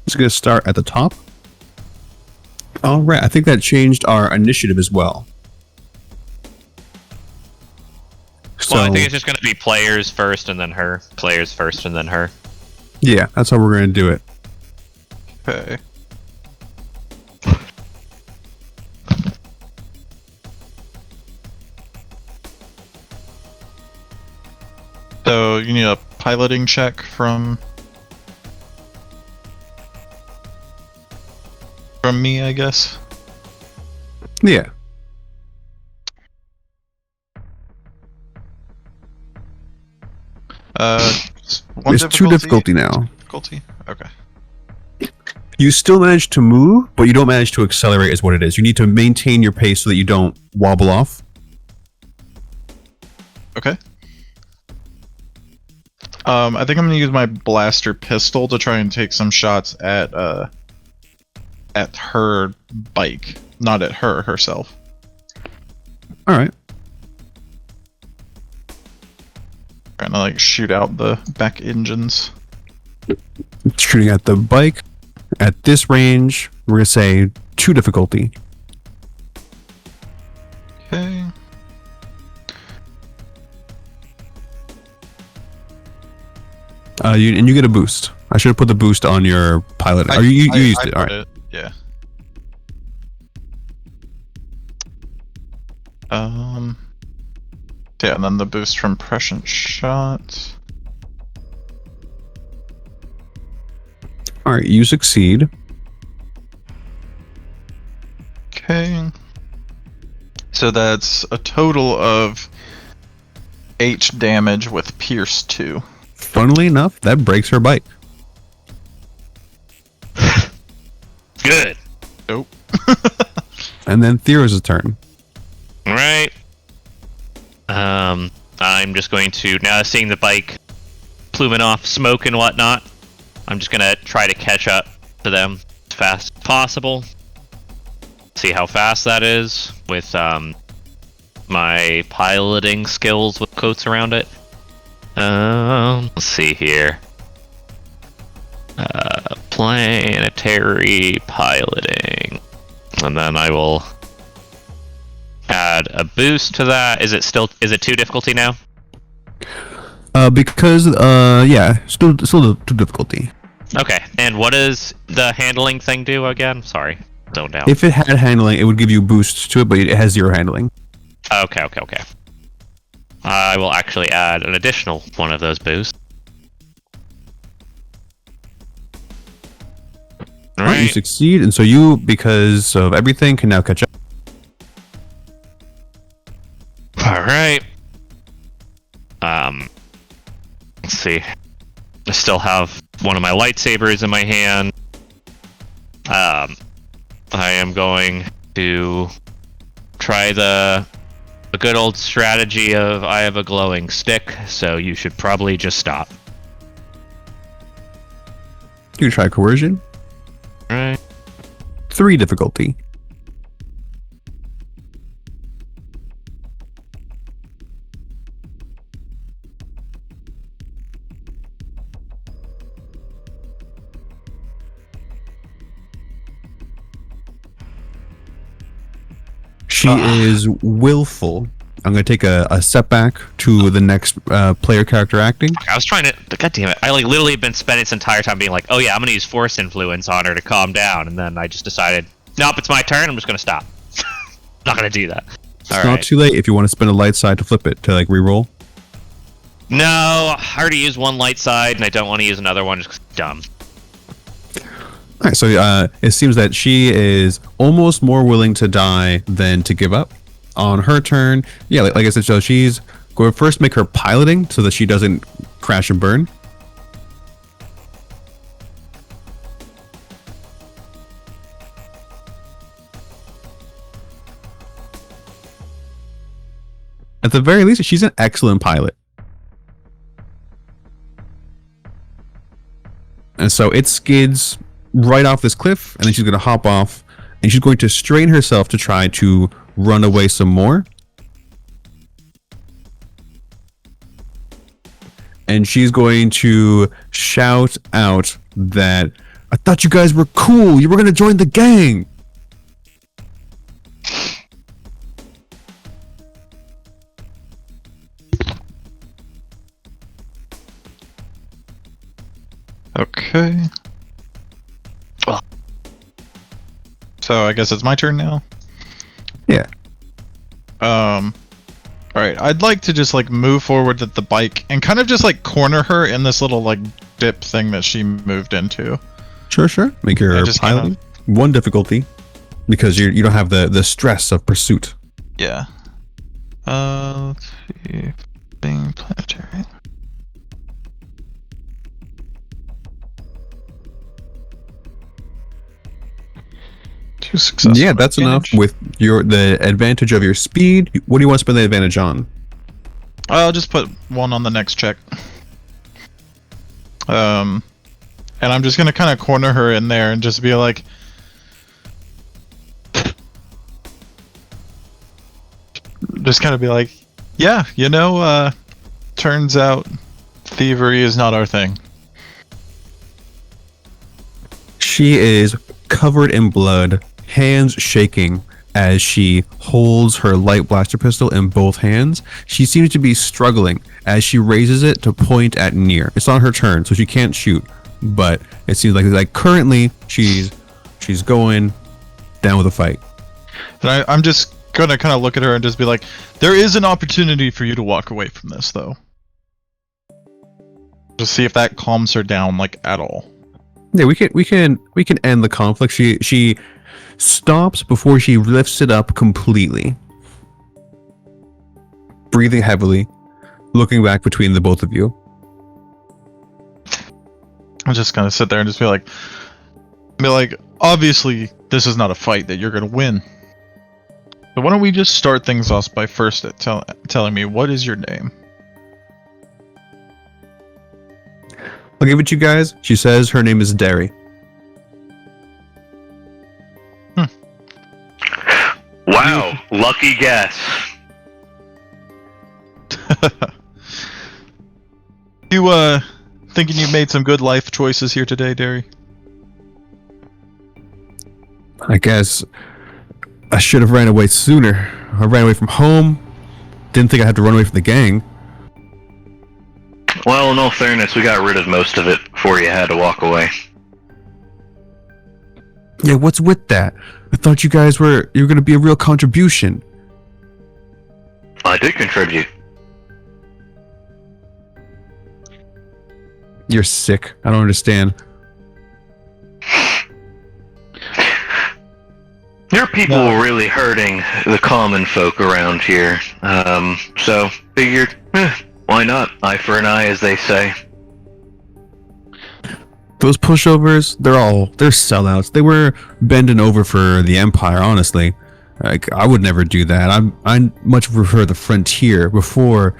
Just gonna start at the top. All right, I think that changed our initiative as well. So, Well, I think it's just gonna be players first and then her. Players first and then her. yeah, that's how we're gonna do it. Okay. So you need a piloting check from me, I guess. Yeah. One It's 2 difficulty now. Difficulty? Okay. You still manage to move, but you don't manage to accelerate is what it is. You need to maintain your pace so that you don't wobble off. Okay. I think I'm gonna use my blaster pistol to try and take some shots at her bike, not at her herself. All right. Trying to like shoot out the back engines. Shooting at the bike. At this range, we're gonna say 2 difficulty. Okay. And you get a boost. I should have put the boost on your pilot. Or you used it. All put right. it, yeah. Yeah, and then the boost from prescient shot. All right, you succeed. Okay. So that's a total of 8 damage with Pierce 2. Funnily enough, that breaks her bike. Good. Nope. And then Theros' turn. Alright. I'm just going to, now seeing the bike pluming off smoke and whatnot, I'm just gonna try to catch up to them as fast as possible. See how fast that is with my piloting skills with quotes around it. Let's see here. planetary piloting. And then I will add a boost to that. Is it 2 difficulty now? Because still two difficulty. Okay. And what does the handling thing do again? Sorry. Zoned out. If it had handling, it would give you boosts to it, but it has 0 handling. Okay. I will actually add an additional one of those boosts. Alright, you succeed, and so you, because of everything, can now catch up. Alright. Let's see. I still have one of my lightsabers in my hand. I am going to try the good old strategy of I have a glowing stick, so you should probably just stop. You can try coercion. Alright. 3 difficulty. She is willful. I'm going to take a setback to the next player character acting. I was trying to... God damn it. I literally have been spending this entire time being like, oh yeah, I'm going to use force influence on her to calm down. And then I just decided, nope, it's my turn. I'm just going to stop. Not going to do that. It's not too late if you want to spend a light side to flip it, to re-roll. No, I already used one light side, and I don't want to use another one just 'cause it's dumb. Alright, so it seems that she is almost more willing to die than to give up. On her turn, like I said, so she's going to first make her piloting so that she doesn't crash and burn. At the very least, she's an excellent pilot. And so it skids right off this cliff, and then she's going to hop off, and she's going to strain herself to try to run away some more. And she's going to shout out that, I thought you guys were cool. You were going to join the gang. Okay. So I guess it's my turn now. Yeah. Alright, I'd like to just move forward with the bike and kind of just corner her in this little dip thing that she moved into. Sure. Make her just piloting. 1 difficulty because you don't have the stress of pursuit. Yeah. Let's see. Being planetary. Yeah, that's enough with the advantage of your speed. What do you want to spend the advantage on? I'll just put 1 on the next check. And I'm just gonna kind of corner her in there and just be like, yeah, turns out thievery is not our thing. She is covered in blood, hands shaking as she holds her light blaster pistol in both hands. She seems to be struggling as she raises it to point at Nir. It's on her turn, so she can't shoot, but it seems like currently she's going down with a fight. And I'm just gonna kind of look at her and just be like, there is an opportunity for you to walk away from this, though. Just see if that calms her down, at all. Yeah, we can end the conflict. She stops before she lifts it up completely, breathing heavily, looking back between the both of you. I'm just gonna sit there and just be like, obviously this is not a fight that you're gonna win. So why don't we just start things off by first telling me, what is your name? I'll give it to you guys. She says her name is Derry. Wow, lucky guess. You thinking you made some good life choices here today, Derry? I guess I should have ran away sooner. I ran away from home. Didn't think I had to run away from the gang. Well, in all fairness, we got rid of most of it before you had to walk away. Yeah, what's with that? I thought you were going to be a real contribution. I did contribute. You're sick. I don't understand. Your people were really hurting the common folk around here. So figured, why not? Eye for an eye, as they say. Those pushovers, they're sellouts. They were bending over for the Empire, honestly. Like, I would never do that. I much prefer the frontier before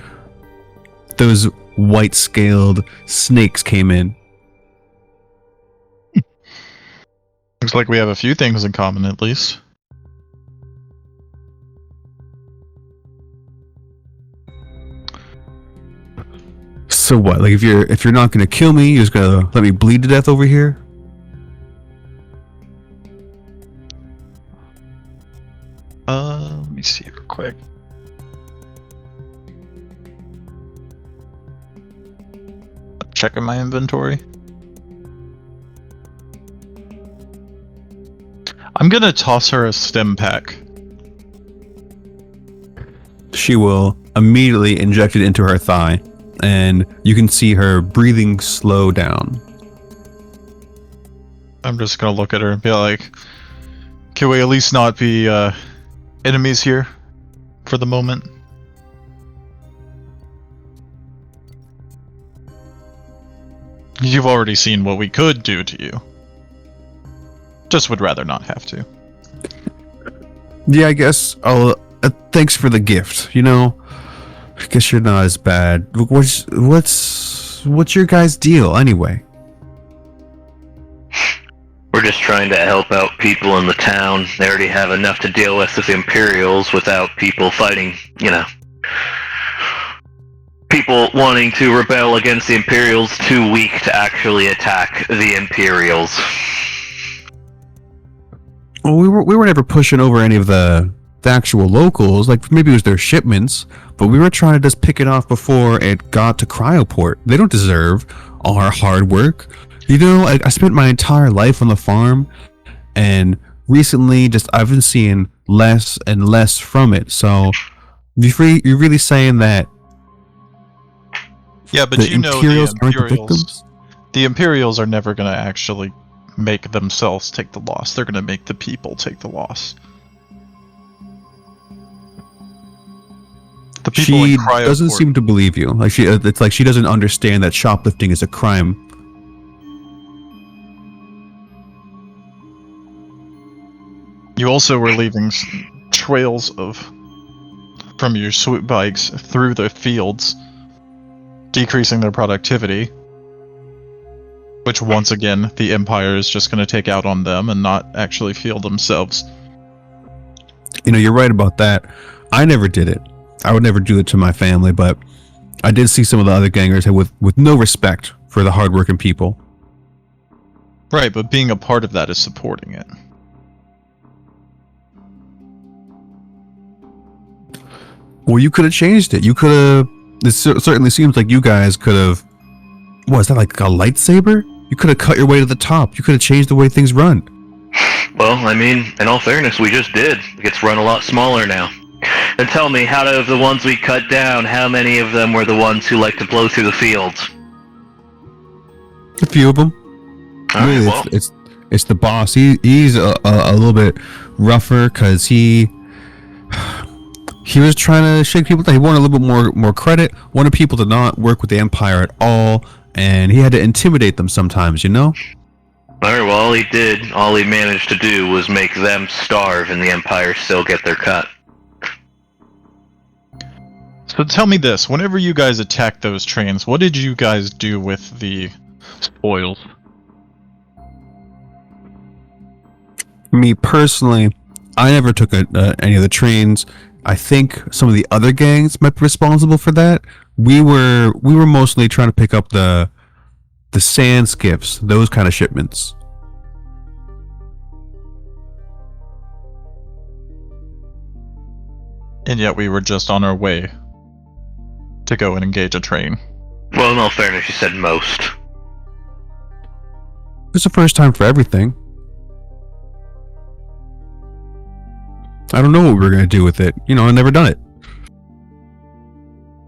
those white-scaled snakes came in. Looks like we have a few things in common, at least. So what? Like, if you're not gonna kill me, you're just gonna let me bleed to death over here? Let me see real quick. Checking my inventory. I'm gonna toss her a stim pack. She will immediately inject it into her thigh, and you can see her breathing slow down. I'm just gonna look at her and be like, can we at least not be enemies here for the moment? You've already seen what we could do to you. Just would rather not have to. Yeah, I guess I'll. Thanks for the gift. You know, I guess you're not as bad. What's your guys' deal anyway? We're just trying to help out people in the town. They already have enough to deal with the Imperials without people fighting, people wanting to rebel against the Imperials too weak to actually attack the Imperials. Well, we were never pushing over any of the actual locals. Like, maybe it was their shipments, but we were trying to just pick it off before it got to Cryoport. They don't deserve our hard work. I spent my entire life on the farm, and recently I've been seeing less and less from it. So you're really saying that? Yeah, but the Imperials aren't the victims? The Imperials are never going to actually make themselves take the loss. They're going to make the people take the loss. The people She in Cryoport doesn't seem to believe you. It's like she doesn't understand that shoplifting is a crime. You also were leaving trails from your swoop bikes through the fields, decreasing their productivity, which once again the Empire is just going to take out on them and not actually feel themselves. You're right about that. I never did it. I would never do it to my family, but I did see some of the other gangers with no respect for the hardworking people. Right, but being a part of that is supporting it. Well, you could have changed it. You could have. It certainly seems like you guys could have. What is that, like a lightsaber? You could have cut your way to the top. You could have changed the way things run. Well, in all fairness, we just did. It gets run a lot smaller now. And tell me, out of the ones we cut down, how many of them were the ones who like to blow through the fields? A few of them. Really, well. it's the boss. He's a little bit rougher because he was trying to shake people down. He wanted a little bit more credit. Wanted people to not work with the Empire at all, and he had to intimidate them sometimes. Alright, well, all he managed to do was make them starve, and the Empire still get their cut. So tell me this, whenever you guys attacked those trains, what did you guys do with the spoils? Me personally, I never took any of the trains. I think some of the other gangs might be responsible for that. We were mostly trying to pick up the sand skips, those kind of shipments. And yet we were just on our way to go and engage a train. Well, in all fairness, you said most. It's the first time for everything. I don't know what we were going to do with it. You know, I've never done it.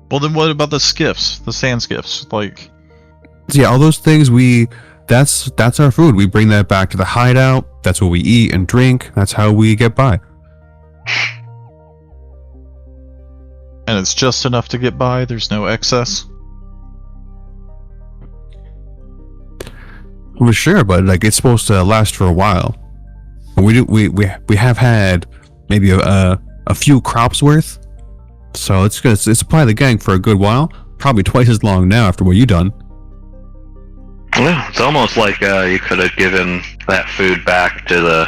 Well, then what about the skiffs? The sand skiffs? Like... So yeah, all those things that's our food. We bring that back to the hideout. That's what we eat and drink. That's how we get by. And it's just enough to get by? There's no excess? Well, sure, but like it's supposed to last for a while. We have had maybe a few crops worth. So it's supply the gang for a good while. Probably twice as long now after what you done. Yeah, it's almost like you could have given that food back to the,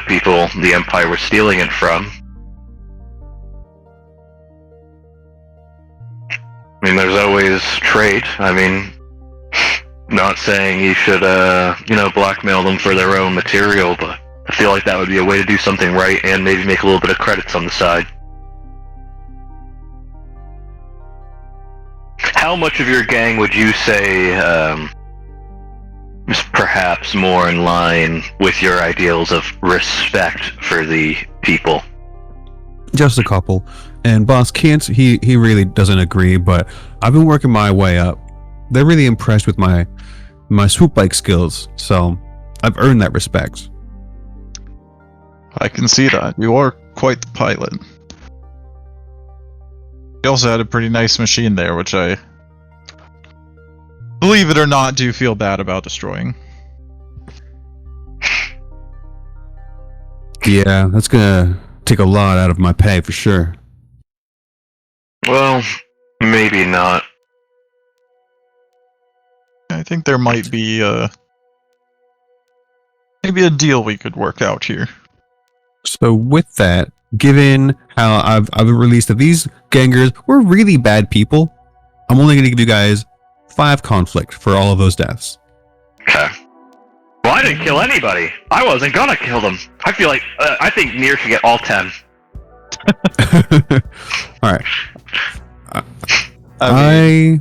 people the Empire was stealing it from. I mean, there's always trade. I mean, not saying you should, blackmail them for their own material, but I feel like that would be a way to do something right and maybe make a little bit of credits on the side. How much of your gang would you say is perhaps more in line with your ideals of respect for the people? Just a couple. And Boss Kent, he really doesn't agree, but I've been working my way up. They're really impressed with my swoop bike skills, so I've earned that respect. I can see that. You are quite the pilot. You also had a pretty nice machine there, which I, believe it or not, do feel bad about destroying. Yeah, that's gonna take a lot out of my pay for sure. Well, maybe not. I think there might be maybe a deal we could work out here. So with that, given how I've released that these gangers were really bad people, I'm only going to give you guys 5 conflict for all of those deaths. Okay. Well, I didn't kill anybody. I wasn't gonna kill them. I feel like I think Nir should get all 10. All right. I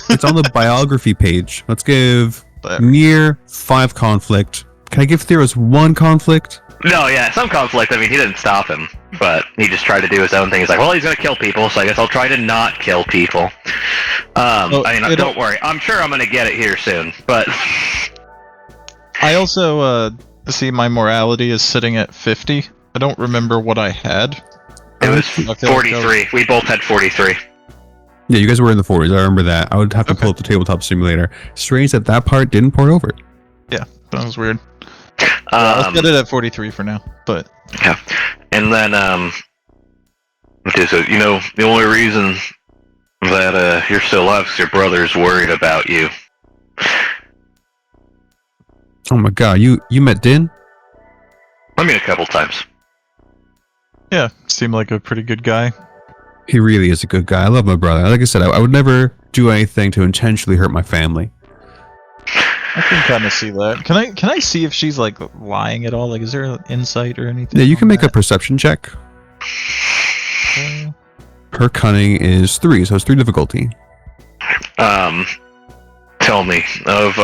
It's on the biography page. Let's give There. Nir 5 conflict. Can I give Theros 1 conflict? No, yeah, some conflict. I mean, he didn't stop him, but he just tried to do his own thing. He's like, well, he's gonna kill people, so I guess I'll try to not kill people. Don't worry. I'm sure I'm gonna get it here soon, but... I also see my morality is sitting at 50. I don't remember what I had. It was I feel like 43. We both had 43. Yeah, you guys were in the 40s. I remember that. I would have to pull up the tabletop simulator. Strange that part didn't port over. Yeah, that was weird. Let's get it at 43 for now, but... Yeah. And then, okay, so, the only reason that you're still alive is your brother's worried about you. Oh my god, you met Din? I mean, a couple times. Yeah, seemed like a pretty good guy. He really is a good guy. I love my brother. Like I said, I would never do anything to intentionally hurt my family. I can kind of see that. Can I see if she's like lying at all? Like, is there an insight or anything? Yeah, you can make a perception check. Her cunning is 3, so it's 3 difficulty. Tell me of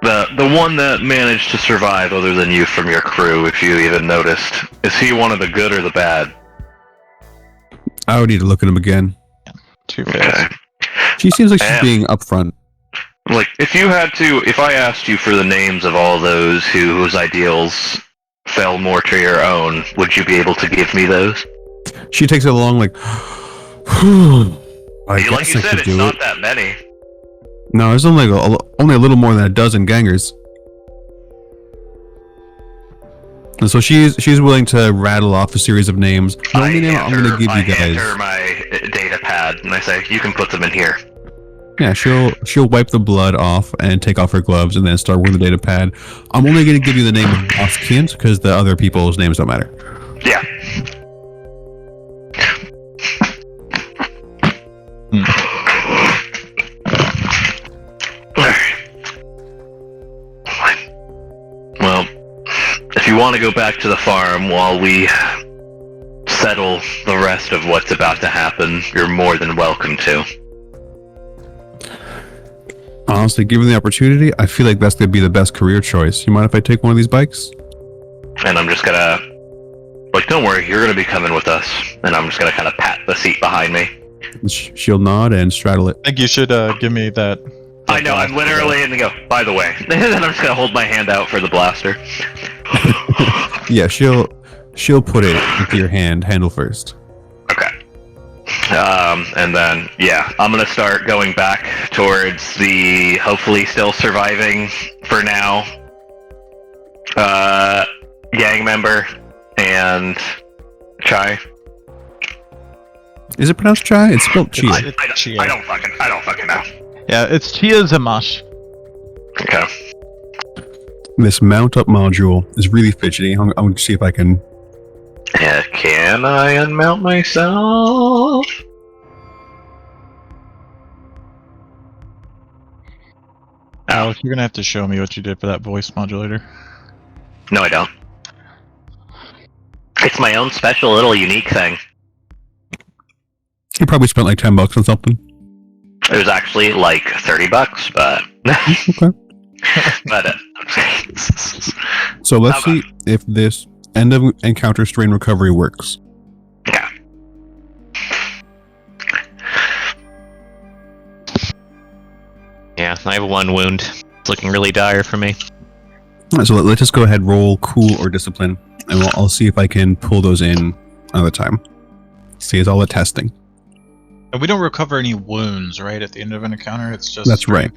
the one that managed to survive other than you from your crew, if you even noticed. Is he one of the good or the bad? I would need to look at him again. Too fast. Okay. She seems like she's being upfront. Like, if I asked you for the names of all those whose ideals fell more to your own, would you be able to give me those? She takes it along like, Like you said, it's not that many. No, there's only a little more than a dozen gangers. And so she's willing to rattle off a series of names. The only name I'm going to give you guys. I hand her my data pad, and I say, you can put them in here. Yeah, she'll wipe the blood off and take off her gloves and then start with the data pad. I'm only going to give you the name of Boss Kent because the other people's names don't matter. Yeah. Well, if you want to go back to the farm while we settle the rest of what's about to happen, you're more than welcome to. Honestly, given the opportunity, I feel like that's going to be the best career choice. You mind if I take one of these bikes? And I'm just gonna, like, don't worry, you're gonna be coming with us. And I'm just gonna kind of pat the seat behind me. She'll nod and straddle it. I think you should give me that. I know, I'm literally gonna go, by the way. And then I'm just gonna hold my hand out for the blaster. Yeah, she'll put it into your handle first. Okay. And then, yeah, I'm gonna start going back towards the hopefully still surviving for now gang member and Chai. Is it pronounced Chai? It's spelled Chia. I don't fucking know. Yeah, it's Chia Zamash. Okay. This mount up module is really fidgety. I'm going to see if I can. Yeah, can I unmount myself? Alex, you're gonna have to show me what you did for that voice modulator. No, I don't. It's my own special little unique thing. You probably spent like $10 on something. It was actually like $30, but Okay. but So let's see if this end of encounter strain recovery works. yeah. Yeah, I have one wound. It's looking really dire for me. Alright, so let's just go ahead, roll cool or discipline, and I'll see if I can pull those in another time. See, it's all the testing. And we don't recover any wounds, right? At the end of an encounter, it's just. That's right.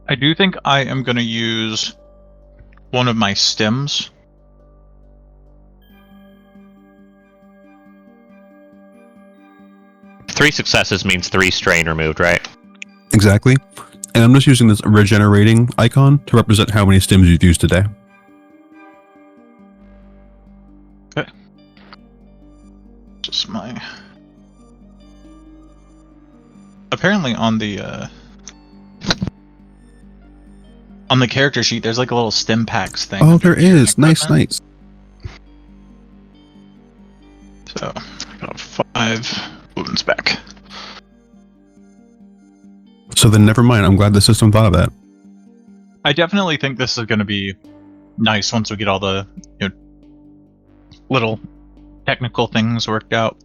I do think I am going to use one of my stems. Three successes means 3 strain removed, right? Exactly. And I'm just using this regenerating icon to represent how many stims you've used today. Okay. Just my. Apparently on the character sheet, there's like a little stim packs thing. Oh, there is. Nice, nice. So, I got 5 wounds back. So then never mind. I'm glad the system thought of that. I definitely think this is going to be nice once we get all the little technical things worked out.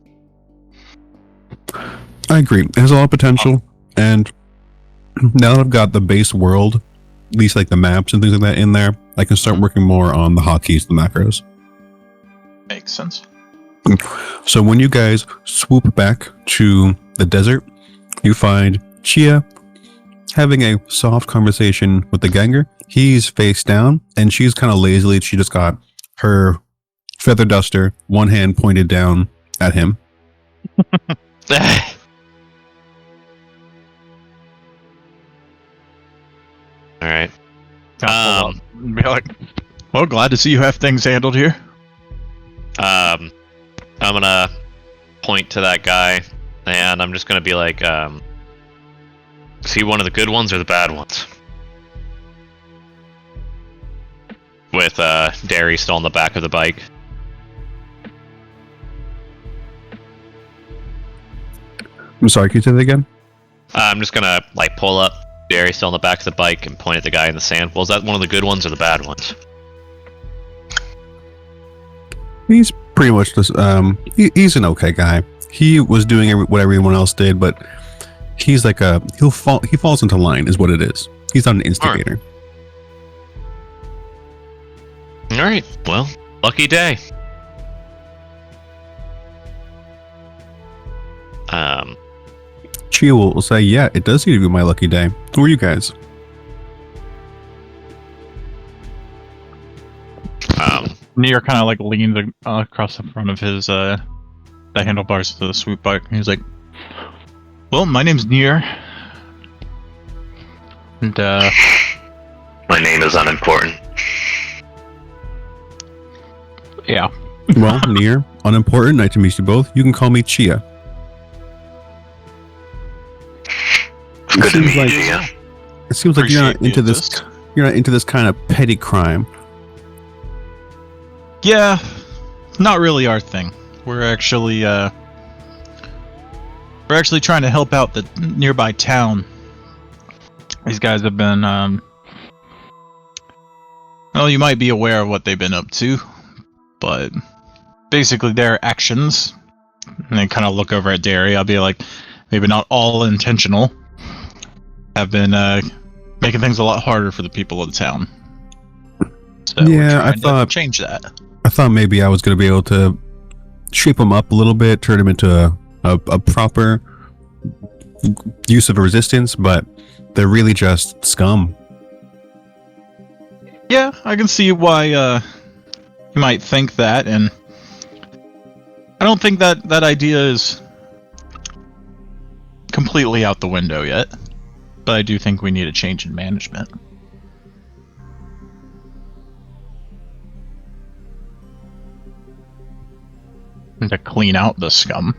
I agree. It has a lot of potential, and now that I've got the base world, at least like the maps and things like that in there, I can start working more on the hotkeys, the macros. Makes sense. So when you guys swoop back to the desert, you find Chia having a soft conversation with the ganger. He's face down, and she's kind of lazily, she just got her feather duster, one hand pointed down at him. Alright. Be like, well, glad to see you have things handled here. I'm gonna point to that guy, and I'm just gonna be like, is he one of the good ones or the bad ones? With Derry still on the back of the bike. I'm sorry, can you say that again? I'm just gonna like pull up Derry still on the back of the bike and point at the guy in the sand. Well, is that one of the good ones or the bad ones? He's pretty much just, he's an okay guy. He was doing what everyone else did, but he's like he falls into line is what it is. He's not an instigator. Alright, well, lucky day. Chia will say, yeah, it does seem to be my lucky day. Who are you guys? Nir kind of like leans across the front of his the handlebars of the swoop bike. He's like, well, my name's Nir. And My name is unimportant. yeah. Well, Nir, unimportant, nice to meet you both. You can call me Chia. Good to seems meet like- you. Yeah. It seems like you're not Appreciate into the this. assist. You're not into this kind of petty crime. Yeah, not really our thing. We're actually trying to help out the nearby town. These guys have been well, you might be aware of what they've been up to, but basically their actions, and they kind of look over at Derry, I'll be like, maybe not all intentional, have been making things a lot harder for the people of the town. So Yeah, I we're trying to thought- change that. I thought maybe I was going to be able to shape them up a little bit, turn them into a proper use of a resistance, but they're really just scum. Yeah, I can see why you might think that, and I don't think that idea is completely out the window yet. But I do think we need a change in management. And to clean out the scum.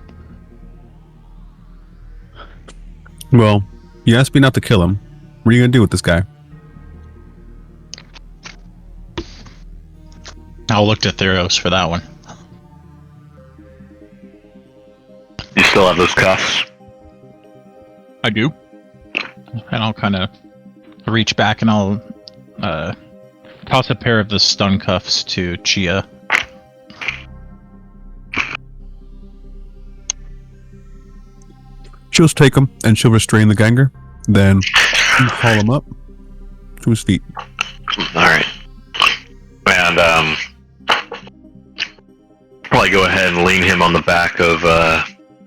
Well, you asked me not to kill him. What are you going to do with this guy? I'll look to Theros for that one. You still have those cuffs? I do. And I'll kind of reach back and I'll toss a pair of the stun cuffs to Chia. She'll just take him and she'll restrain the ganger. Then haul him up to his feet. Alright. And, probably go ahead and lean him on the back of,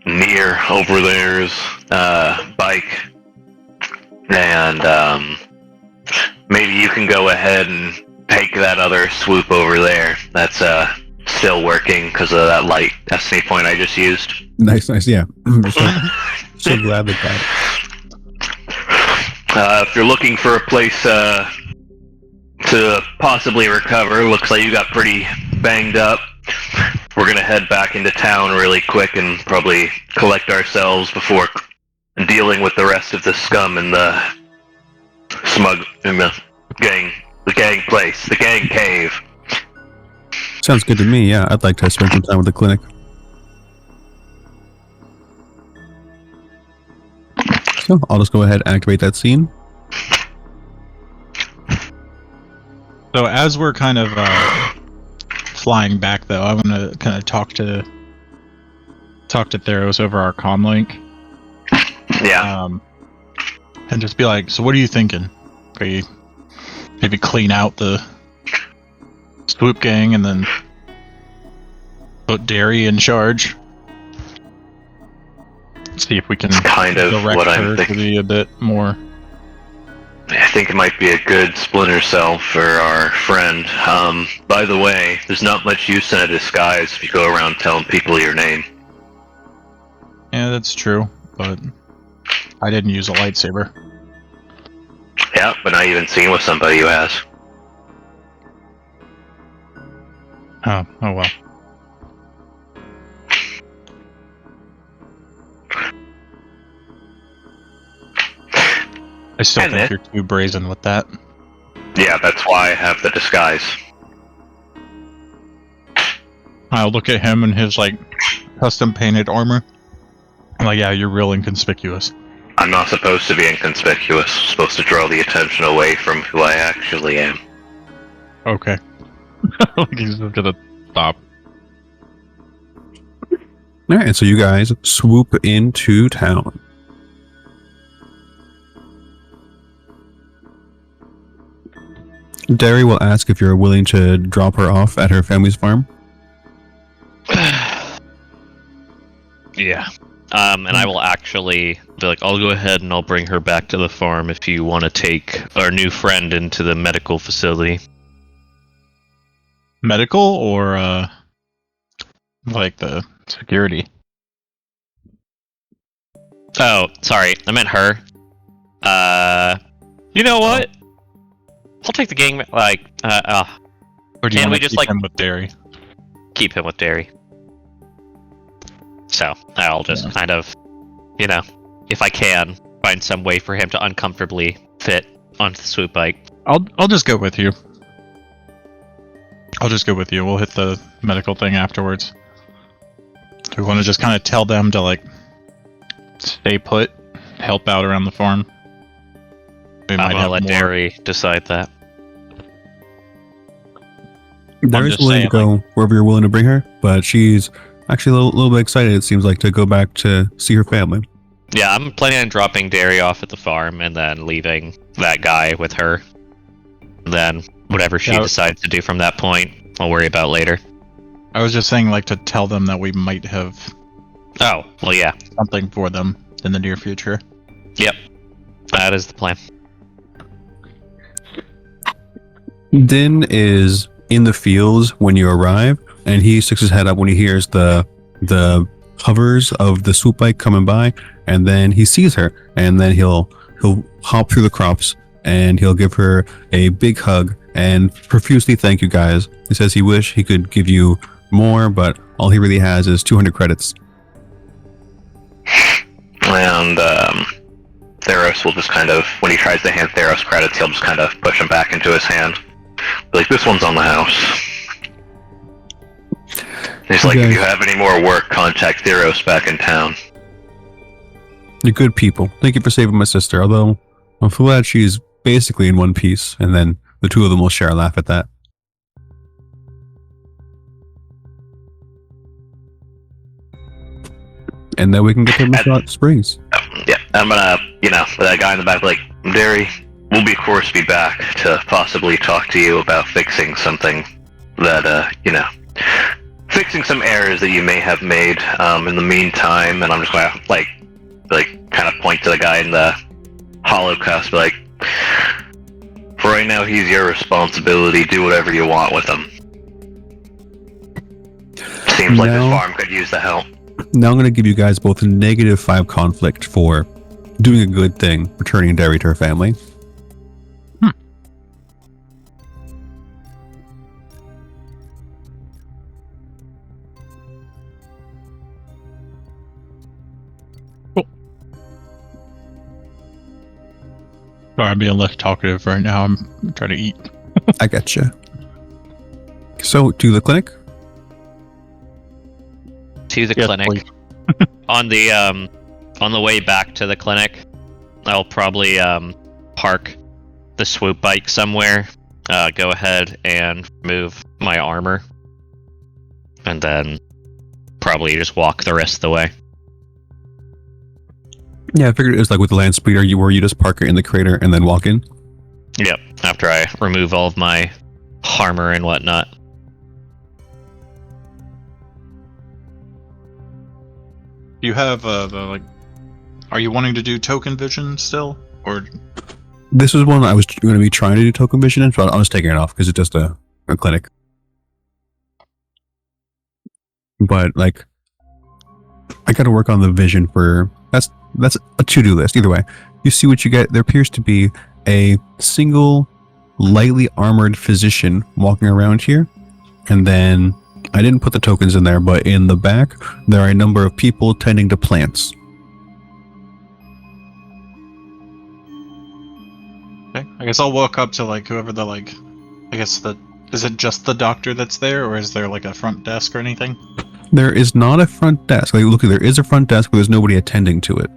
Nir over there's, bike. And, maybe you can go ahead and take that other swoop over there. That's, still working because of that light destiny point I just used. Nice, yeah. So glad that If you're looking for a place to possibly recover, looks like you got pretty banged up. We're gonna head back into town really quick and probably collect ourselves before dealing with the rest of the scum in the gang place, the gang cave. sounds good to me. Yeah, I'd like to spend some time with the clinic. So I'll just go ahead and activate that scene. So as we're kind of flying back, though, I want to kind of talk to Theros over our comm link. Yeah. And just be like, so what are you thinking? Maybe clean out the swoop gang and then put Derry in charge. See if we can Kind of direct what I'm her to thinking. be a bit more. I think it might be a good splinter cell for our friend. By the way, there's not much use in a disguise if you go around telling people your name. Yeah, that's true, but I didn't use a lightsaber. Yeah, but not even seen with somebody who has. Oh well. I still And think it- you're too brazen with that. Yeah, that's why I have the disguise. I'll look at him and his like custom painted armor. I'm like, yeah, you're real inconspicuous. I'm not supposed to be inconspicuous. I'm supposed to draw the attention away from who I actually am. Okay. Like he's just gonna stop. All right, and so you guys swoop into town. Derry will ask if you're willing to drop her off at her family's farm. Yeah. And I will actually be like, I'll go ahead and I'll bring her back to the farm if you want to take our new friend into the medical facility. Medical or like the security? Oh, sorry. I meant her. You know what? I'll take the gang, Or do you Can want we to just, keep like- him with Derry? keep him with Derry. So, I'll just kind of, if I can, find some way for him to uncomfortably fit onto the swoop bike. I'll just go with you. I'll just go with you. We'll hit the medical thing afterwards. Do we want to just kind of tell them to, like, stay put, help out around the farm? We I'm gonna let Derry decide that. Derry's just willing saying, to go wherever you're willing to bring her, but she's actually a little bit excited, it seems like, to go back to see her family. Yeah, I'm planning on dropping Derry off at the farm and then leaving that guy with her. Then whatever she decides to do from that point, I'll worry about later. I was just saying, like, to tell them that we might have Oh, well, yeah. something for them in the near future. Yep. That is the plan. Din is in the fields when you arrive, and he sticks his head up when he hears the hovers of the swoop bike coming by, and then he sees her, and then he'll hop through the crops, and he'll give her a big hug and profusely thank you guys. He says he wish he could give you more, but all he really has is 200 credits. And Theros will just kind of, when he tries to hand Theros credits, he'll just kind of push them back into his hand. Like, this one's on the house. He's like, Okay. if you have any more work, contact Theros back in town. You're good people. Thank you for saving my sister, although I'm glad she's basically in one piece, and then the two of them will share a laugh at that. And then we can get to Hot Springs. Yeah, I'm gonna, that guy in the back, like, Derry, we'll of course be back to possibly talk to you about fixing something that, fixing some errors that you may have made in the meantime. And I'm just gonna, like kind of point to the guy in the Holocaust, be like, for right now, he's your responsibility. Do whatever you want with him. Seems like this farm could use the help. Now I'm going to give you guys both a -5 conflict for doing a good thing, returning Derry to her family. Sorry, I'm being less talkative right now. I'm trying to eat. I gotcha. So, to the clinic? To the Yes, clinic. please. On the way back to the clinic, I'll probably park the swoop bike somewhere, go ahead and remove my armor, and then probably just walk the rest of the way. Yeah, I figured it was like with the land speeder, where you just park it in the crater and then walk in. Yep, after I remove all of my armor and whatnot. Do you have are you wanting to do token vision still, or? This is one I was going to be trying to do token vision in, so I was taking it off because it's just a clinic. But like, I got to work on the vision for that's a to-do list. Either way, you see what you get. There appears to be a single lightly armored physician walking around here, and then I didn't put the tokens in there, but in the back there are a number of people tending to plants. Okay, I guess I'll walk up to like whoever the like. I guess is it just the doctor that's there, or is there like a front desk or anything? There is not a front desk. Like, look, there is a front desk, but there's nobody attending to it.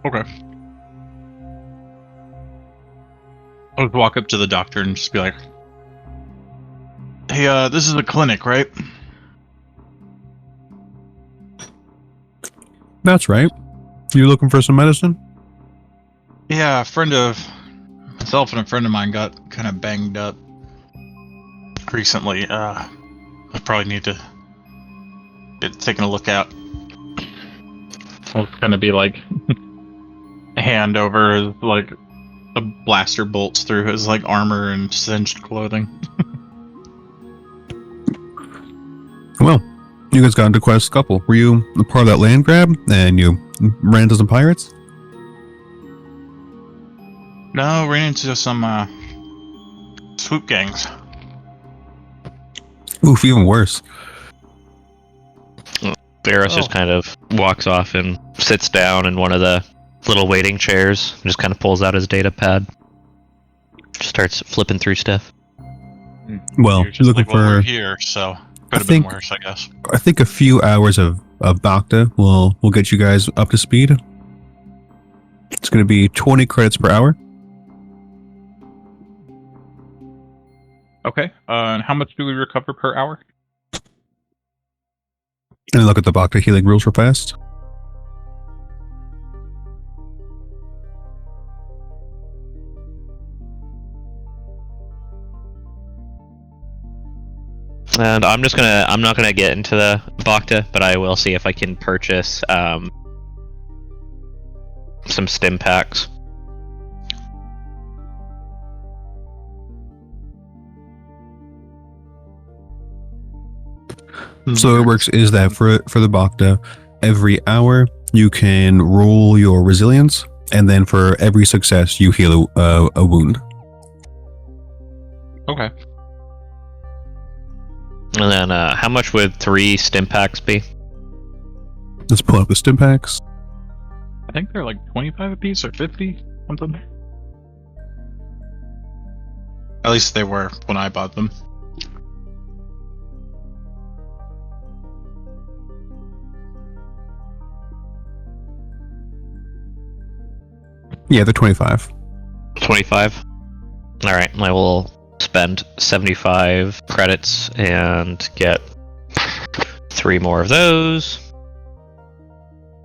Okay. I'll just walk up to the doctor and just be like, "Hey, this is a clinic, right?" That's right. You looking for some medicine? Yeah, a friend of myself and a friend of mine got kind of banged up recently. I probably need to get taken a look at. It's gonna be like hand over his, like a blaster bolts through his like armor and singed clothing. Well, you guys got into quite a scuffle. Were you a part of that land grab and you ran into some pirates? No, ran into some swoop gangs. Oof, even worse. Theros just kind of walks off and sits down in one of the little waiting chairs and just kind of pulls out his data pad. Just starts flipping through stuff. Well, You're just you're looking like, well, we're for. here, so could have been worse, I guess. I think a few hours of Bhakta will get you guys up to speed. It's going to be 20 credits per hour. Okay. And how much do we recover per hour? And look at the Bhakta healing rules real fast. And I'm not gonna get into the Bhakta, but I will see if I can purchase some stim packs. So it works is that for the Bhakta, every hour you can roll your resilience, and then for every success you heal a wound. Okay. And then how much would 3 stim packs be? Let's pull up the stim packs. I think they're like 25 apiece or 50, something. At least they were when I bought them. Yeah, they're 25. 25. All right, I will spend 75 credits and get 3 more of those.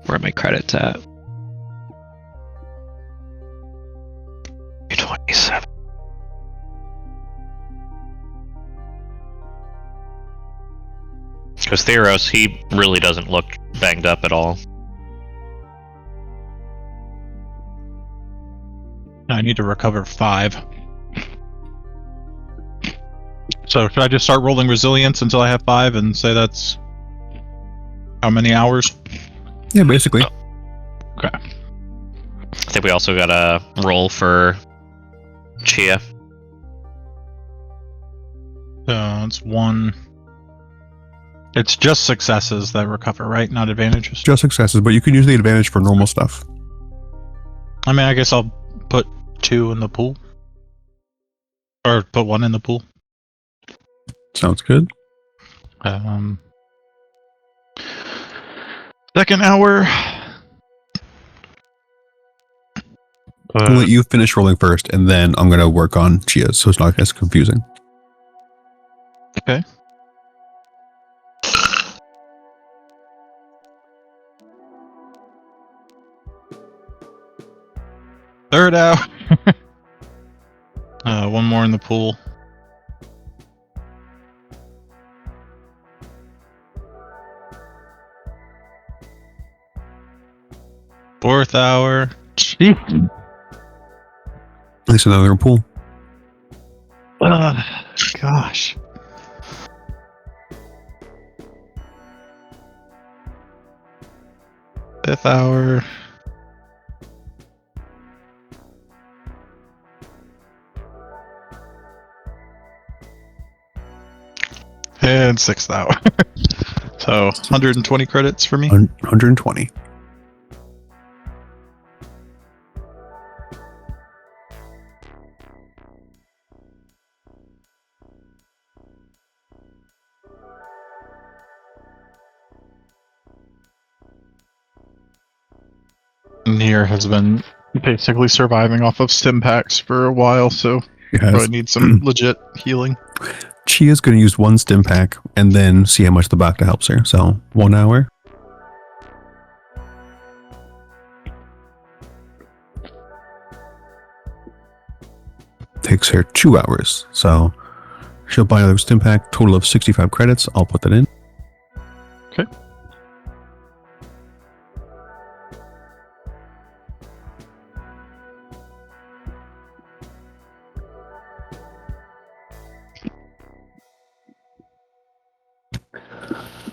Where are my credits at? 27. Because Theros, he really doesn't look banged up at all. I need to recover 5. So should I just start rolling resilience until I have 5 and say that's how many hours? Yeah, basically. Okay. I think we also got a roll for Chia. It's 1. It's just successes that recover, right? Not advantages. Just successes, but you can use the advantage for normal stuff. I mean, I guess I'll put 2 in the pool. Or put 1 in the pool. Sounds good. Second hour. I'll let you finish rolling first, and then I'm going to work on Chia, so it's not as confusing. Okay. Third hour. 1 more in the pool. Fourth hour. Jeez. At least another pool. Gosh. Fifth hour. And 6th hour. So 120 credits for me. 120. Nir has been basically surviving off of stim packs for a while, so Yes. probably need some legit healing. Chia's going to use 1 stim pack and then see how much the Bhakta helps her. So 1 hour. Takes her 2 hours. So she'll buy another stim pack, total of 65 credits. I'll put that in. Okay.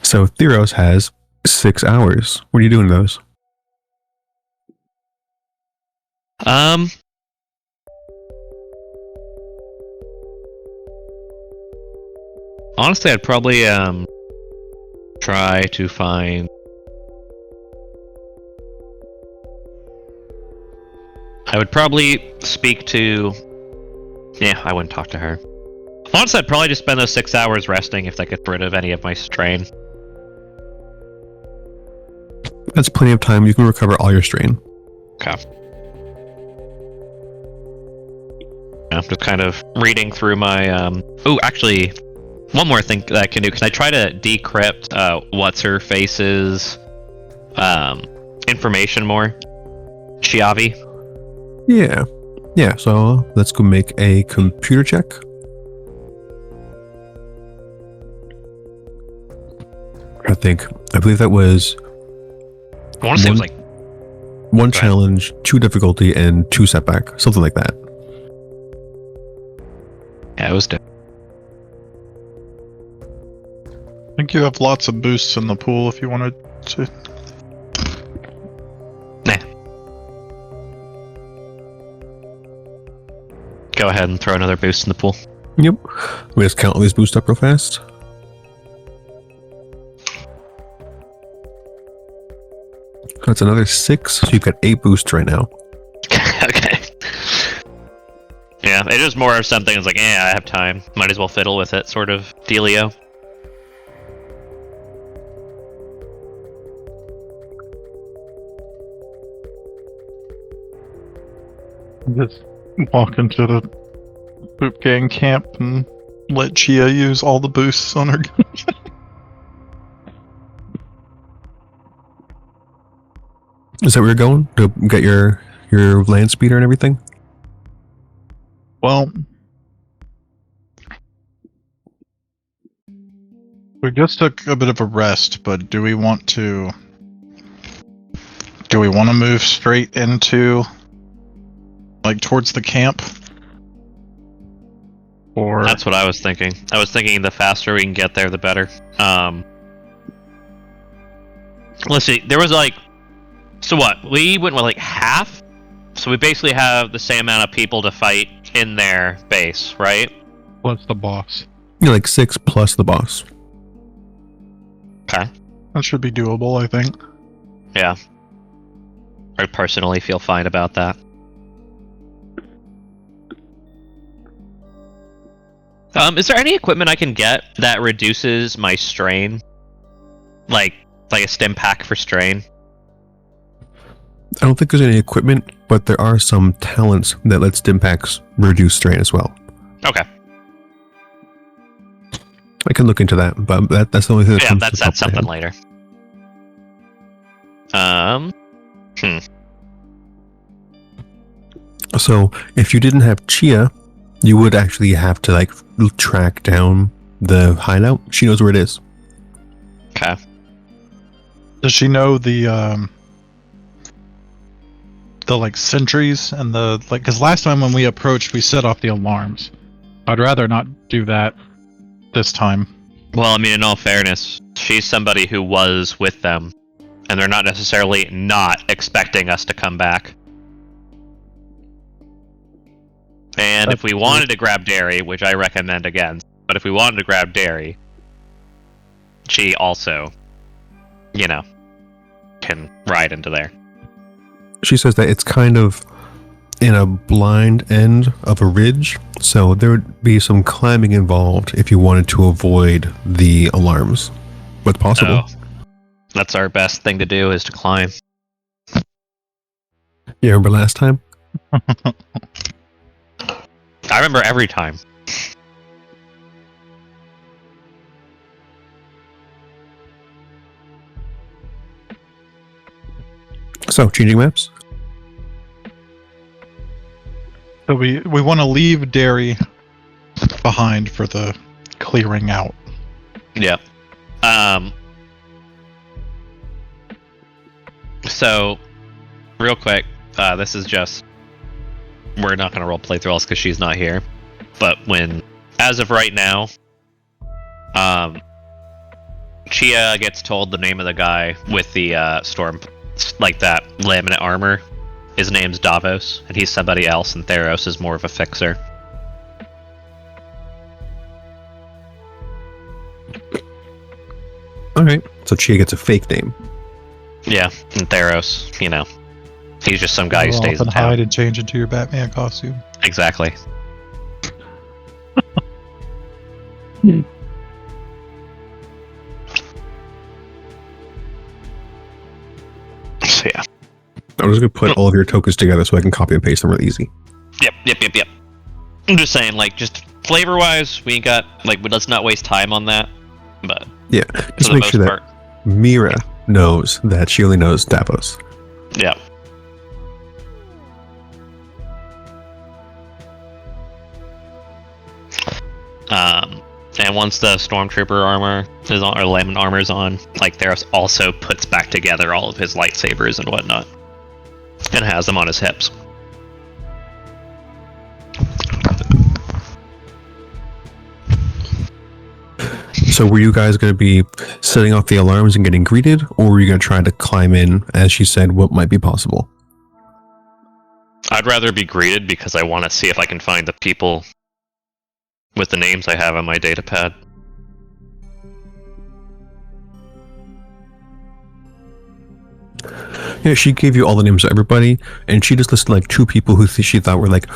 So Theros has 6 hours. What are you doing those? Honestly, I'd probably try to find I would probably speak to... Yeah, I wouldn't talk to her. Honestly, I'd probably just spend those 6 hours resting if I could get rid of any of my strain. That's plenty of time. You can recover all your strain. Okay. I'm just kind of reading through my... Oh, actually, one more thing that I can do. Can I try to decrypt What's-Her-Face's information more? Chiavi? Yeah. Yeah, so let's go make a computer check. I believe that was I want to say it was like... one challenge, 2 difficulty, and 2 setback. Something like that. Yeah, it was different. I think you have lots of boosts in the pool if you wanted to. Nah. Go ahead and throw another boost in the pool. Yep. We just count all these boosts up real fast. That's another 6, so you've got 8 boosts right now. Okay. Yeah, it is more of something that's like, I have time. Might as well fiddle with it, sort of dealio. Just walk into the Boop Gang camp and let Chia use all the boosts on her gun. Is that where you're going? To get your land speeder and everything? Well, we just took a bit of a rest, but do we want to move straight into, like, towards the camp? Or That's what I was thinking. I was thinking the faster we can get there, the better. Let's see, there was like... So what? We went with like half? So we basically have the same amount of people to fight in their base, right? what's the boss? You're like 6 plus the boss. Okay. That should be doable, I think. Yeah. I personally feel fine about that. Is there any equipment I can get that reduces my strain? Like a stim pack for strain? I don't think there's any equipment, but there are some talents that let stim packs reduce strain as well. Okay. I can look into that, but that's the only thing that Yeah, comes that's to the top of my something head. later. So if you didn't have Chia, you would actually have to like track down the hideout. She knows where it is. Okay. Does she know the like sentries and the like? Because last time when we approached, we set off the alarms. I'd rather not do that this time. Well, I mean, in all fairness, she's somebody who was with them, and they're not necessarily not expecting us to come back. And if we wanted to grab dairy, which I recommend against, but if we wanted to grab dairy, she also, can ride into there. She says that it's kind of in a blind end of a ridge, so there would be some climbing involved if you wanted to avoid the alarms. But possible. Oh, that's our best thing to do, is to climb. You remember last time? I remember every time. So, changing maps? So we want to leave dairy behind for the clearing out. Yeah. So, real quick, this is just... We're not going to roleplay through all this because she's not here. But as of right now, Chia gets told the name of the guy with the storm, like that laminate armor. His name's Davos, and he's somebody else, and Theros is more of a fixer. Alright, so Chia gets a fake name. Yeah, and Theros, He's just some guy who Go stays off in and town. hide and change into your Batman costume. Exactly. So yeah. I'm just gonna put all of your tokens together so I can copy and paste them really easy. Yep. I'm just saying, like, just flavor-wise, we ain't got, like, let's not waste time on that. But Yeah, for just the make most sure that part, Mira knows that she only knows Davos. yeah. And once the stormtrooper armor is on, or lemon armor is on, like, Theros also puts back together all of his lightsabers and whatnot, and has them on his hips. So were you guys going to be setting off the alarms and getting greeted, or were you going to try to climb in, as she said, what might be possible? I'd rather be greeted because I want to see if I can find the people with the names I have on my data pad. Yeah, she gave you all the names of everybody, and she just listed like 2 people who she thought were like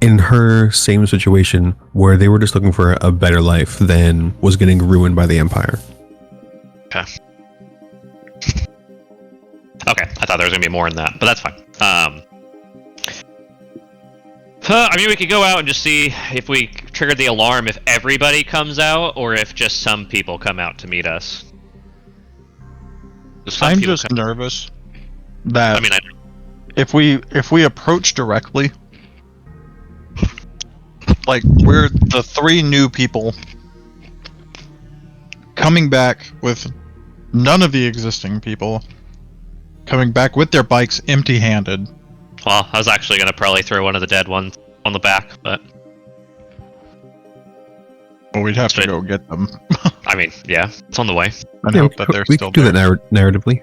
in her same situation, where they were just looking for a better life than was getting ruined by the Empire. Okay. Okay, I thought there was gonna be more than that, but that's fine. I mean, we could go out and just see if we trigger the alarm if everybody comes out, or if just some people come out to meet us. Some I'm people just come- nervous that I mean, if we approach directly, like we're the 3 new people coming back with none of the existing people coming back with their bikes empty-handed. well, I was actually gonna probably throw one of the dead ones on the back, but Well, we'd have to Straight- go get them I mean, yeah, it's on the way. and Yeah, hope that they're we still could do there. that narratively.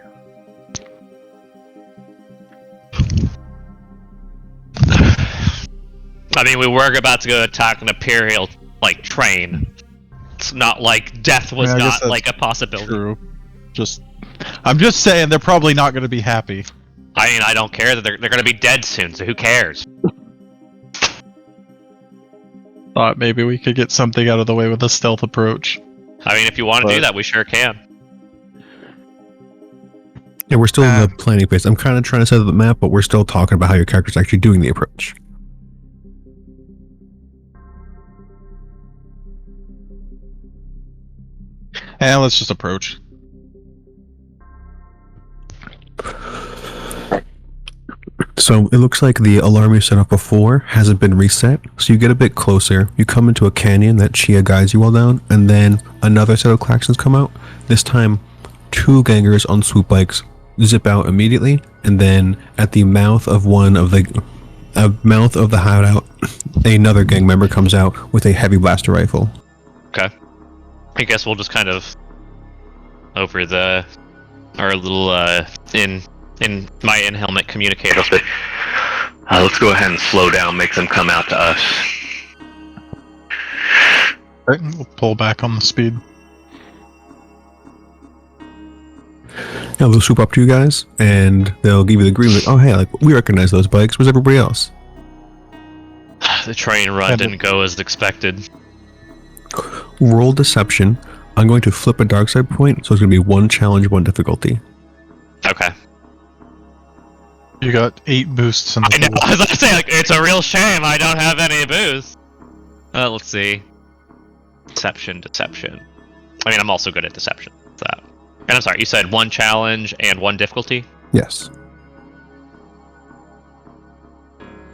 I mean, we were about to go attack an Imperial, like, train. It's not like death was Yeah, I guess not, that's like, a possibility. True. I'm just saying they're probably not going to be happy. I mean, I don't care that they're gonna be dead soon, so who cares? Thought maybe we could get something out of the way with a stealth approach. I mean, if you want to do But- that, we sure can. Yeah, we're still in the planning phase. I'm kind of trying to set up the map, but we're still talking about how your character's actually doing the approach. And let's just approach. So it looks like the alarm you set off before hasn't been reset. So you get a bit closer. You come into a canyon that Chia guides you all down, and then another set of klaxons come out. This time, 2 gangers on swoop bikes zip out immediately, and then at the mouth of the hideout, another gang member comes out with a heavy blaster rifle. Okay. I guess we'll just kind of over our little in my in-helmet communicator. Let's let's go ahead and slow down, make them come out to us. Right, we'll pull back on the speed. Now they'll swoop up to you guys, and they'll give you the green light. Oh, hey, like we recognize those bikes. Where's everybody else? The train run And- didn't go as expected. Roll deception. I'm going to flip a dark side point, so it's going to be 1 challenge, 1 difficulty. Okay. You got 8 boosts in the I know. pool. I was about to say, like, it's a real shame I don't have any boosts. Let's see. Deception. I mean, I'm also good at deception. So. And I'm sorry, you said 1 challenge and 1 difficulty? Yes.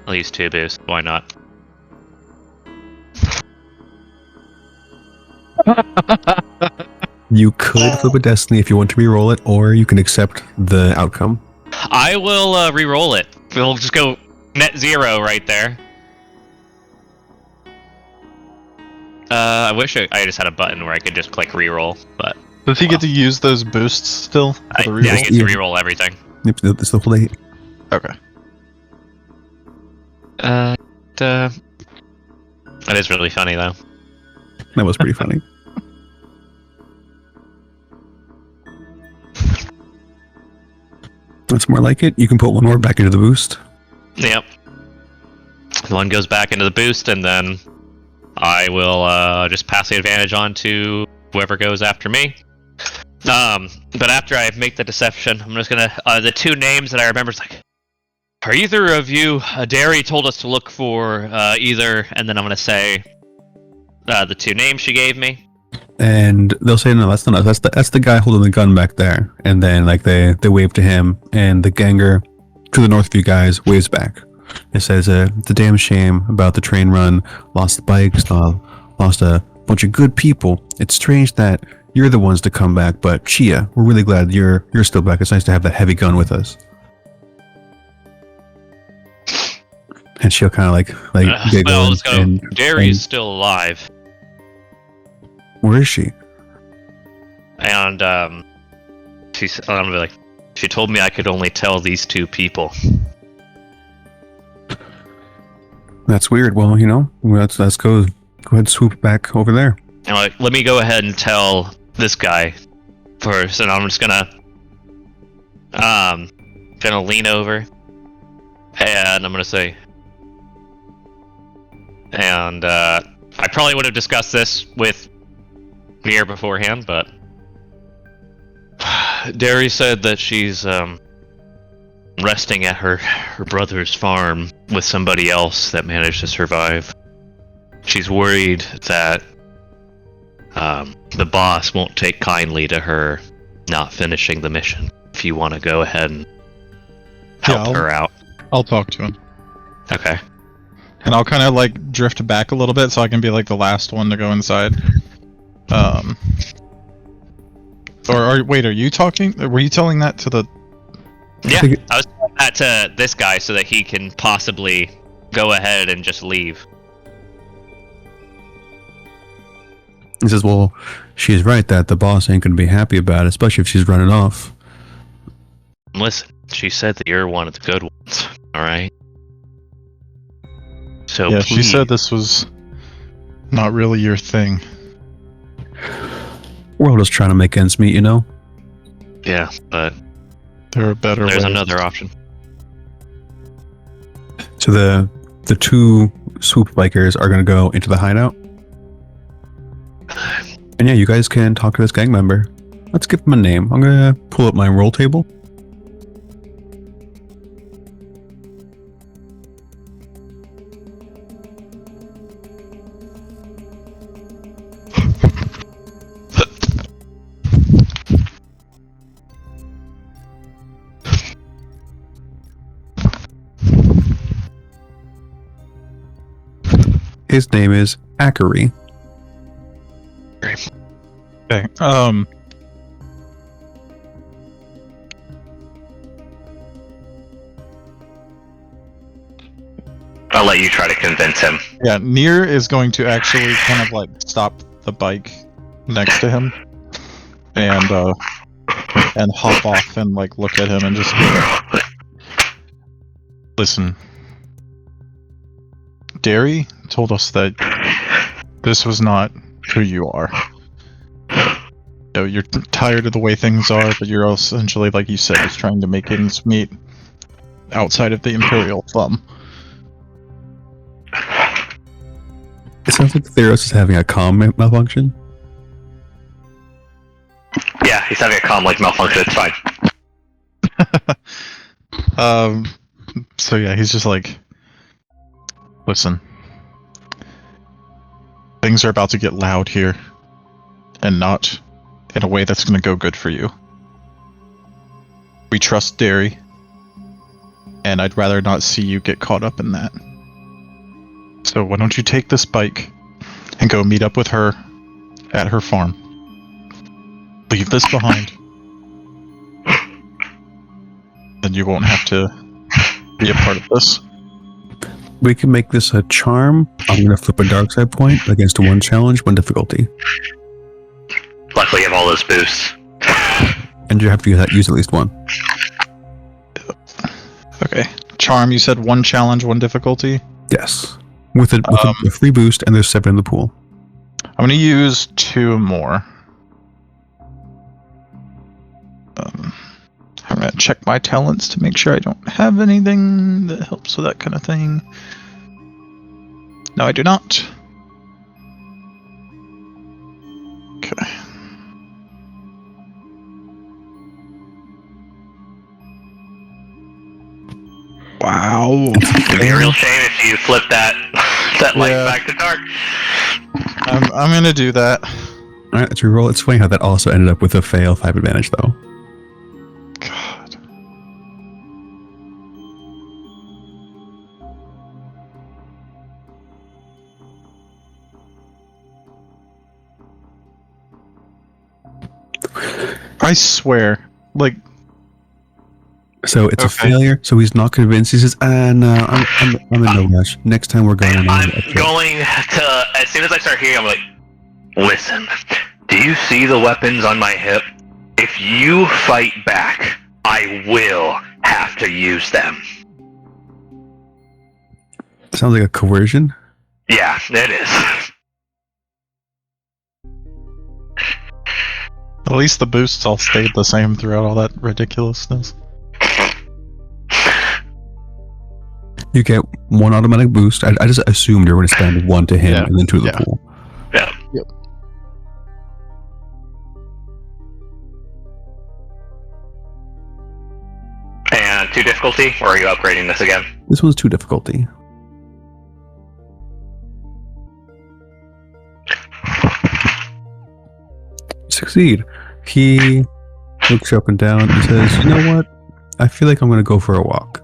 I'll use 2 boosts. Why not? You could flip a destiny if you want to re-roll it, or you can accept the outcome. I will re-roll it. We'll just go net 0 right there. I wish I just had a button where I could just click re-roll, but Does he get to use those boosts still? For the yeah, I reroll? get to re-roll everything. Yep, it's the whole day. Okay. That is really funny though. That was pretty funny. That's more like it. You can put one more back into the boost. Yep. One goes back into the boost, and then I will just pass the advantage on to whoever goes after me. But after I make the deception, I'm just gonna the two names that I remember is like, are either of you? Derry told us to look for either, and then I'm gonna say the two names she gave me. And they'll say, no, that's not us. That's the guy holding the gun back there. And then like they wave to him, and the ganger to the north of you guys waves back. It says, it's a damn shame about the train run. Lost the bikes, lost a bunch of good people. It's strange that you're the ones to come back, but Chia, we're really glad you're still back. It's nice to have that heavy gun with us. And she'll kind of like giggle. Well, let's go. Derry's still alive. Where is she? And I'm gonna be like, she told me I could only tell these two people. That's weird. Well, let's go ahead, swoop back over there. And like, let me go ahead and tell this guy first, and I'm just gonna lean over, and I'm gonna say, and I probably would have discussed this with Nir beforehand, but Derry said that she's resting at her brother's farm with somebody else that managed to survive. She's worried that the boss won't take kindly to her not finishing the mission. If you want to go ahead and help her out. I'll talk to him. Okay. And I'll kind of like drift back a little bit so I can be like the last one to go inside. Wait, are you talking? Were you telling that to the... Yeah, I was telling that to this guy so that he can possibly go ahead and just leave. He says, well, she's right that the boss ain't going to be happy about it, especially if she's running off. Listen, she said that you're one of the good ones, alright? So yeah, please. She said this was not really your thing. We're all just trying to make ends meet, Yeah, but There are better there's ways. another option. So the two swoop bikers are going to go into the hideout. And yeah, you guys can talk to this gang member. Let's give him a name. I'm going to pull up my roll table. His name is Akari. Okay. I'll let you try to convince him. Yeah, Nir is going to actually kind of like stop the bike next to him and hop off and like look at him and just listen. Derry told us that this was not who you are. You're tired of the way things are, but you're essentially, like you said, just trying to make ends meet outside of the Imperial thumb. It sounds like Theros is having a comm malfunction. Yeah, he's having a comm like malfunction. It's fine. So yeah, he's just like, listen, things are about to get loud here, and not in a way that's going to go good for you. We trust Derry, and I'd rather not see you get caught up in that. So why don't you take this bike and go meet up with her at her farm. Leave this behind. Then you won't have to be a part of this. We can make this a charm. I'm going to flip a dark side point against a 1 challenge, 1 difficulty. Luckily, you have all those boosts. And you have to use at least 1. Okay. Charm, you said 1 challenge, 1 difficulty? Yes. With a free boost, and there's 7 in the pool. I'm going to use 2 more. How I'm gonna check my talents to make sure I don't have anything that helps with that kind of thing. No, I do not. Okay. Wow. It'd be a real shame if you flip that light Yeah. back to dark. I'm gonna do that. Alright, let's reroll. It's funny how that also ended up with a fail 5 advantage, though. God. I swear, like, So it's a Okay. failure. So he's not convinced. He says, no, I'm in no rush. Next time we're going And on. I'm going to, as soon as I start hearing, I'm like, listen, do you see the weapons on my hip? If you fight back, I will have to use them. Sounds like a coercion. Yeah, it is. at least the boosts all stayed the same throughout all that ridiculousness. You get 1 automatic boost. I just assumed you were going to spend 1 to him Yeah. and then 2 to the Yeah. pool. Yeah. Yep. And 2 difficulty, or are you upgrading this again? This one's 2 difficulty. Succeed. He looks you up and down and says, "You know what? I feel like I'm going to go for a walk."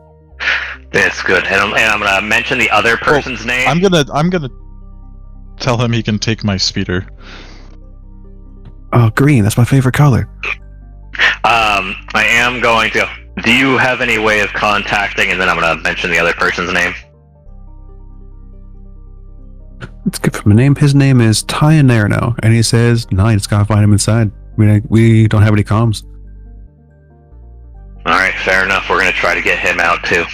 It's good. And I'm going to mention the other person's name. I'm gonna tell him he can take my speeder. Oh, green. That's my favorite color. I am going to. Do you have any way of contacting? And then I'm going to mention the other person's name. Let's get from a name. His name is Tyanerno, and he says, "No, you just gotta find him inside. We don't have any comms." All right, fair enough. We're going to try to get him out too.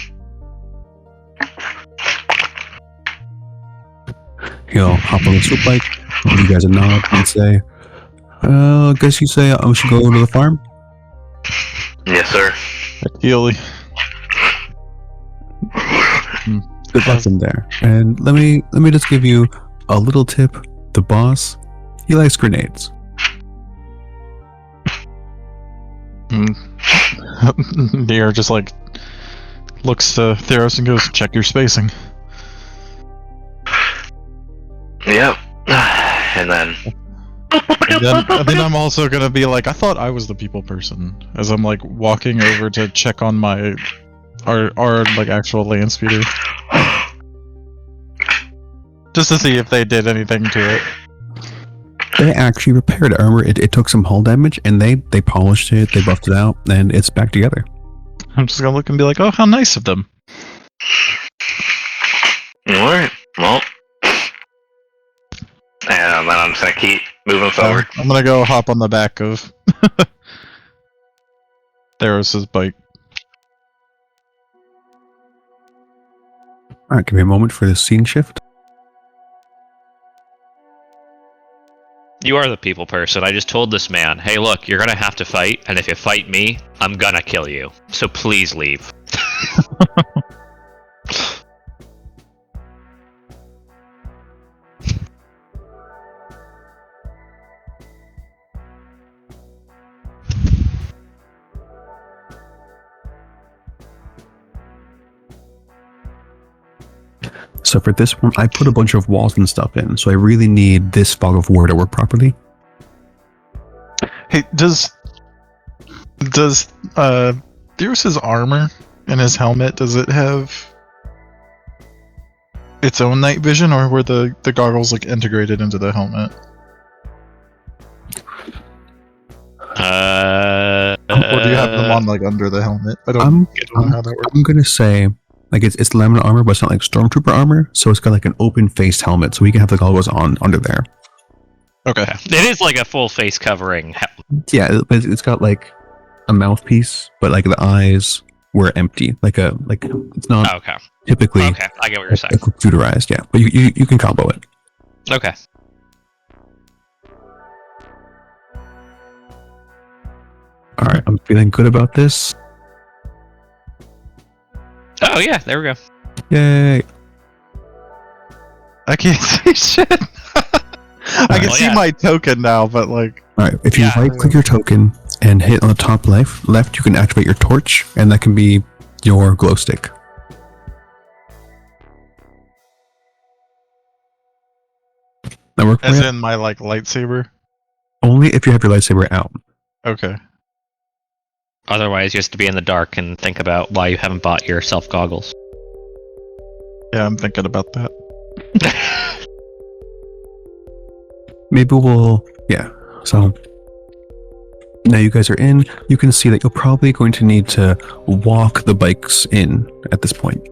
He'll hop on the swoop bike, give you guys a nod, and say, I guess you say I should go to the farm?" Yes, sir. Ideally. Good luck in there. And let me just give you a little tip. The boss, he likes grenades. Nir just like looks to Theros and goes, "Check your spacing." Yep. And then And then I'm also gonna be like, I thought I was the people person, as I'm like walking over to check on my our like actual land speeder, just to see if they did anything to it. They actually repaired armor. It took some hull damage, and they polished it, they buffed it out, and it's back together. I'm just gonna look and be like, oh, how nice of them. Alright, well. And then I'm just gonna keep moving forward. I'm gonna go hop on the back of Theros' bike. Alright, give me a moment for the scene shift. You are the people person. I just told this man, hey, look, you're gonna have to fight, and if you fight me, I'm gonna kill you. So please leave. So for this one, I put a bunch of walls and stuff in, so I really need this fog of war to work properly. Hey, does Theros' armor and his helmet, does it have its own night vision, or were the goggles like integrated into the helmet? Or do you have them on like under the helmet? I don't know how that works. I'm gonna say, like, it's laminate armor, but it's not like stormtrooper armor, so it's got like an open faced helmet, so we can have the goggles on under there. Okay. It is like a full face covering. Yeah, but it's got like a mouthpiece, but like the eyes were empty. Like it's not Okay. typically Okay, I get what you're saying. computerized. Yeah, but you can combo it. Okay. All right, I'm feeling good about this. Oh yeah, there we go. Yay! I can't see shit. I can Well, see yeah. my token now, but like, Alright, if you Yeah. right-click your token and hit on the top left, you can activate your torch, and that can be your glow stick. That work for as you? in my like lightsaber. Only if you have your lightsaber out. Okay. Otherwise, you have to be in the dark and think about why you haven't bought yourself goggles. Yeah, I'm thinking about that. Maybe we'll... Yeah, so... Now you guys are in, you can see that you're probably going to need to walk the bikes in at this point.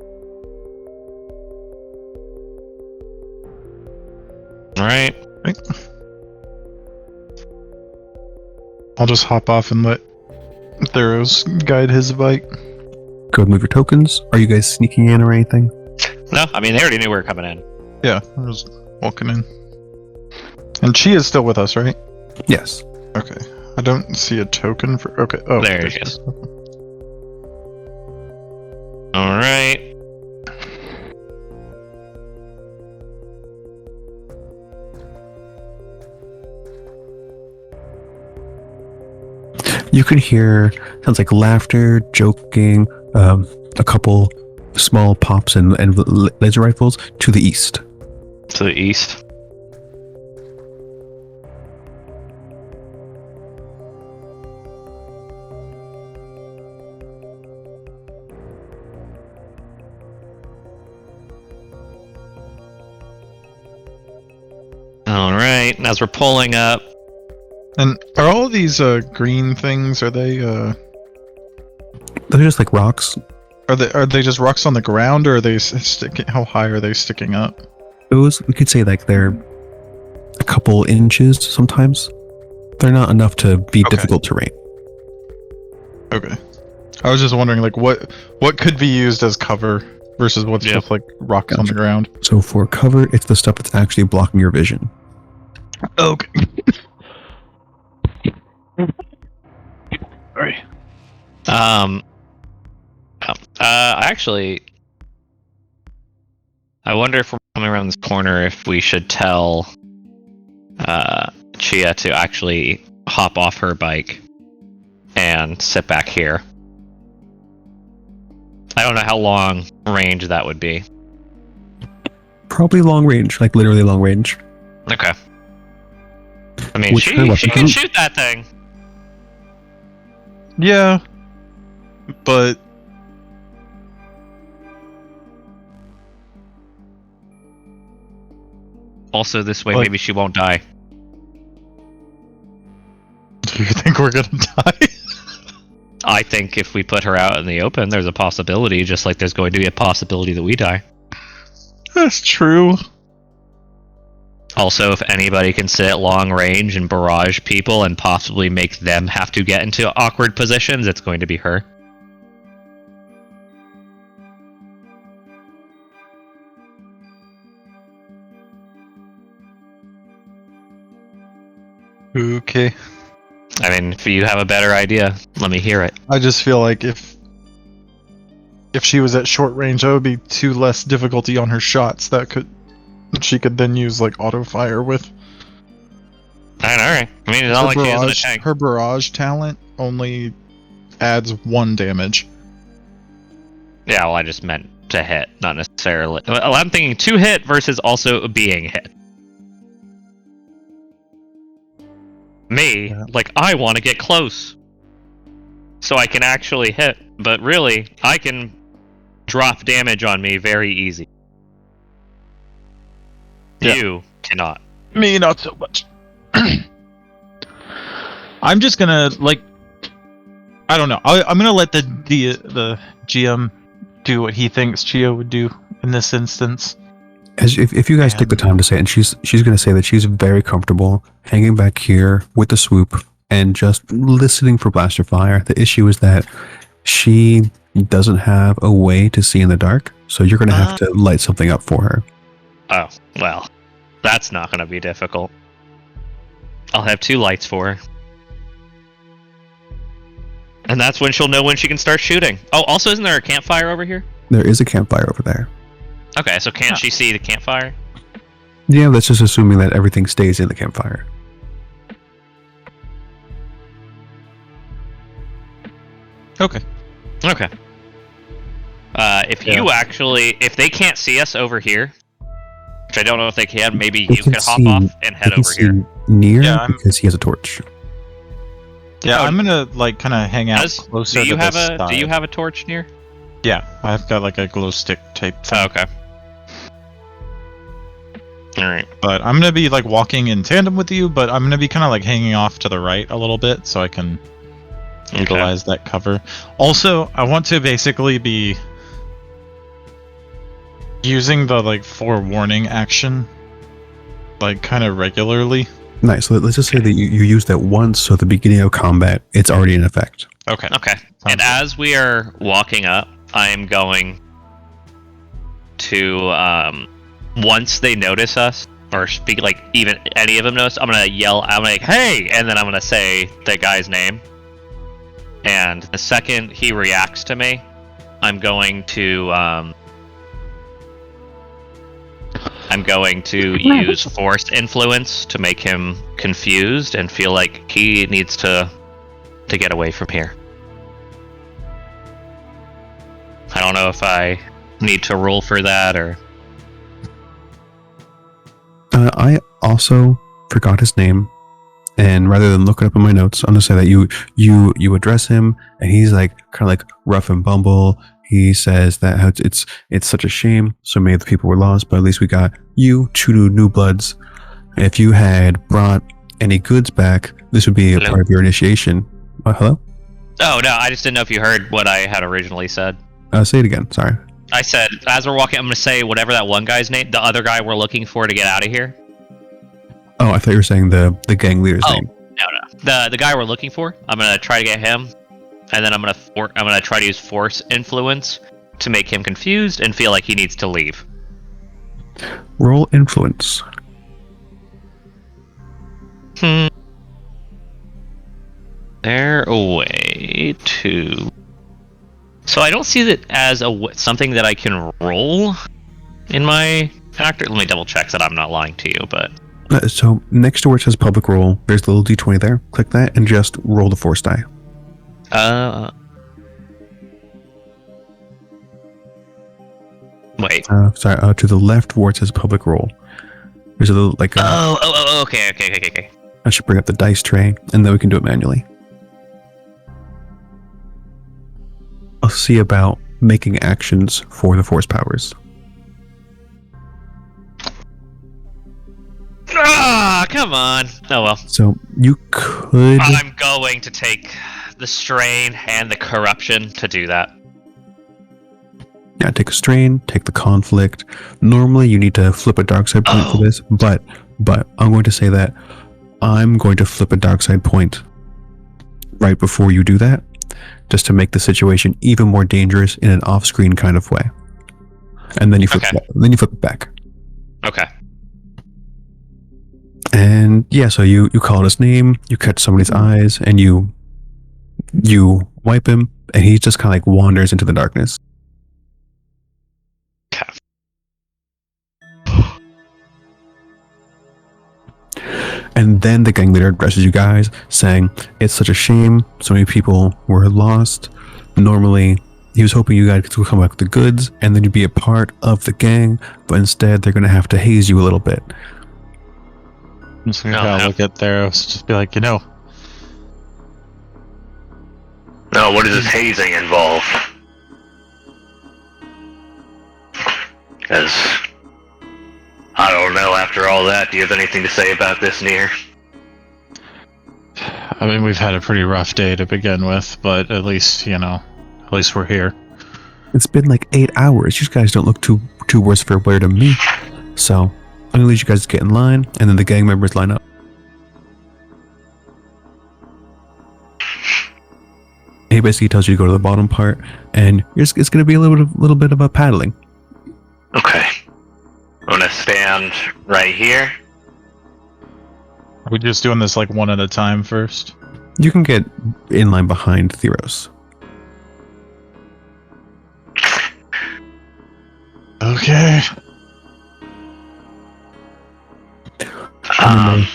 All right. I'll just hop off and let Theros guide his bike. Go ahead and move your tokens. Are you guys sneaking in or anything? No, I mean they already knew we were coming in. Yeah, I'm just walking in. And Chia is still with us, right? Yes. Okay. I don't see a token for. Okay. Oh, There it is. All right. You can hear sounds like laughter, joking, a couple small pops and laser rifles to the east. To the east. All right. As we're pulling up, And are all of these green things? Are they They're just like rocks. are they just rocks on the ground, or are they sticking? How high are they sticking up? Those, we could say like they're a couple inches sometimes. They're not enough to be Okay. difficult terrain. Okay. I was just wondering, like, what could be used as cover versus what's Yeah. just like rocks on the Gotcha. ground. So for cover, it's the stuff that's actually blocking your vision. Okay. actually, I wonder if we're coming around this corner if we should tell Chia to actually hop off her bike and sit back here. I don't know how long range that would be. Probably long range, like literally long range. Okay. I mean, Which kind of she weapon can can- shoot that thing. Yeah. But Also, this way, Like- maybe she won't die. do you think we're gonna die? I think if we put her out in the open, there's a possibility, just like there's going to be a possibility that we die. That's true. Also, if anybody can sit at long range and barrage people and possibly make them have to get into awkward positions, it's going to be her. Okay. I mean, if you have a better idea, let me hear it. I just feel like if she was at short range, that would be two less difficulty on her shots. That she could then use like auto fire with. Alright. I mean, it's not like she isn't a tank. Her barrage talent only adds 1 damage. Yeah, well, I just meant to hit, not necessarily. Well, I'm thinking to hit versus also being hit. Me, Yeah. like, I want to get close. So I can actually hit. But really, I can drop damage on me very easy. Yeah. You cannot. Me, not so much. I'm just gonna I don't know. I'm gonna let the GM do what he thinks Chia would do in this instance. As if you guys take the time to say it, and she's going to say that she's very comfortable hanging back here with the swoop and just listening for blaster fire. The issue is that she doesn't have a way to see in the dark, so you're going to have to light something up for her. Oh, well. That's not going to be difficult. I'll have 2 lights for her. And that's when she'll know when she can start shooting. Oh, also, isn't there a campfire over here? There is a campfire over there. Okay, so can't she see the campfire? Yeah, that's just assuming that everything stays in the campfire. Okay. Okay. If they can't see us over here, which I don't know if they can, maybe They you can could hop see- off and head They can over here. see Nir Yeah, I'm- because he has a torch. Yeah, Oh, I'm gonna like kind of hang out closer Do you to have this a side. Do you have a torch near? Yeah, I've got like a glow stick type thing. Oh, okay. All right. But I'm gonna be like walking in tandem with you, but I'm gonna be kind of like hanging off to the right a little bit so I can utilize that cover. Also, I want to basically be using the like forewarning action like kind of regularly. Nice. So let's just say that you use that once, so at the beginning of combat, it's already in effect. Okay. Okay. And as we are walking up, I am going to once they notice us or speak, like even any of them notice, I'm gonna yell. I'm like, "Hey!" and then I'm gonna say the guy's name. And the second he reacts to me, I'm going to use force influence to make him confused and feel like he needs to get away from here. I don't know if I need to roll for that or. I also forgot his name, and rather than look it up in my notes, I'm gonna say that you address him, and he's like kind of like rough and bumble. He says that how it's such a shame so many of the people were lost, but at least we got you, two new bloods. If you had brought any goods back, this would be a part of your initiation. Hello? Oh no, I just didn't know if you heard what I had originally said. Say it again. Sorry. I said, as we're walking, I'm going to say whatever that one guy's name, the other guy we're looking for to get out of here. Oh, I thought you were saying the gang leader's name. No. The guy we're looking for, I'm going to try to get him, and then I'm going to try to use force influence to make him confused and feel like he needs to leave. Roll influence. They're away to. So I don't see that as something that I can roll in my character. Let me double check that I'm not lying to you, but. So next to where it says public roll, there's the little d20 there. Click that and just roll the force die. Wait. Sorry. To the left where it says public roll, there's a little like. Okay. I should bring up the dice tray, and then we can do it manually. I'll see about making actions for the force powers. Ah, come on. Oh well. So you could. I'm going to take the strain and the corruption to do that. Yeah, take a strain, take the conflict. Normally you need to flip a dark side point for this, but I'm going to say that I'm going to flip a dark side point right before you do that, just to make the situation even more dangerous in an off-screen kind of way. And then you flip it back. Okay. And yeah, so you call his name, you catch somebody's eyes, and you wipe him, and he just kind of like wanders into the darkness. Okay. And then the gang leader addresses you guys, saying, "It's such a shame. So many people were lost. Normally, he was hoping you guys could come back with the goods, and then you'd be a part of the gang. But instead, they're going to have to haze you a little bit." I'm just gonna look at Theros, just be like, No, what does this hazing involve? Because I don't know, after all that, do you have anything to say about this, Nir? I mean, we've had a pretty rough day to begin with, but at least we're here. It's been like 8 hours. You guys don't look too worse for wear to me. So I'm going to let you guys get in line, and then the gang members line up. He basically tells you to go to the bottom part, and it's going to be a little bit of a paddling. Okay. I'm gonna stand right here. Are we just doing this like one at a time first? You can get in line behind Theros. Okay. And then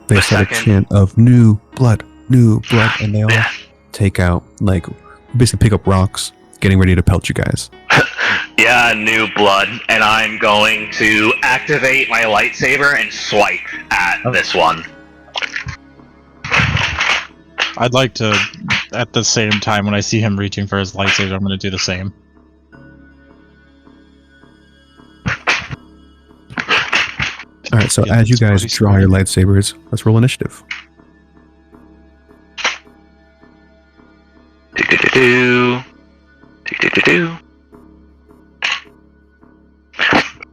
they start a chant of new blood, and they all take out, like, basically pick up rocks, getting ready to pelt you guys. Yeah, new blood, and I'm going to activate my lightsaber and swipe at this one. I'd like to, at the same time, when I see him reaching for his lightsaber, I'm going to do the same. Alright, so as you guys draw your lightsabers, let's roll initiative.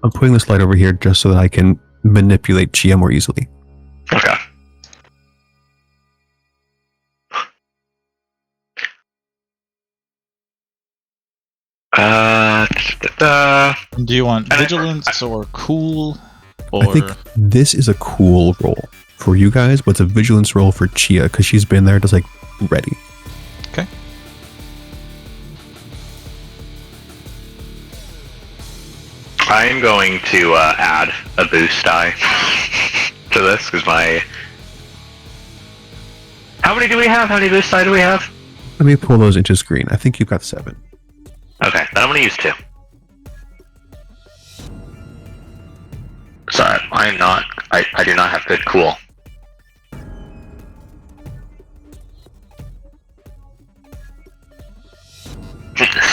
I'm putting this light over here just so that I can manipulate Chia more easily. Okay. Do you want vigilance or cool? Or... I think this is a cool roll for you guys, but it's a vigilance roll for Chia because she's been there just like ready. Okay. I'm going to add a boost die to this because my. How many do we have? How many boost die do we have? Let me pull those into screen. I think you've got 7. Okay, then I'm going to use 2. Sorry, I'm not. I do not have good cool.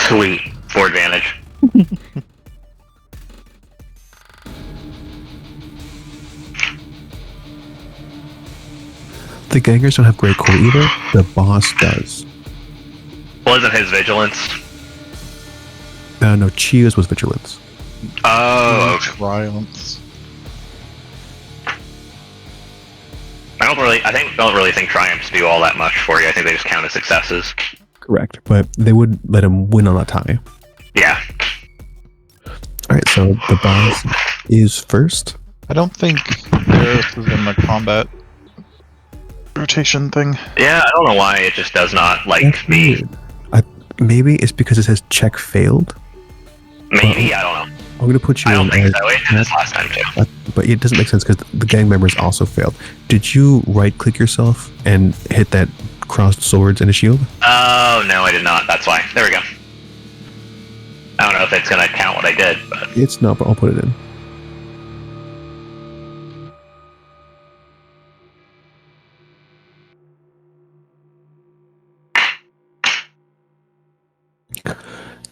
Sweet. 4 advantage. The gangers don't have great cool either. The boss does. Wasn't his vigilance? No, Chia's was vigilance. Oh, okay. Triumphs. I don't really think triumphs do all that much for you. I think they just count as successes. Correct, but they would let him win on a tie. Yeah. Alright, so the boss is first. I don't think Theros is in the combat rotation thing. Yeah, I don't know why it just does not like That's me. weird. Maybe it's because it says check failed. Maybe, I don't know. I'm gonna put you I don't in think as so. It did this last time too. but it doesn't make sense because the gang members also failed. Did you right-click yourself and hit that crossed swords and a shield? Oh, no, I did not. That's why. There we go. I don't know if it's going to count what I did, but... It's not, but I'll put it in.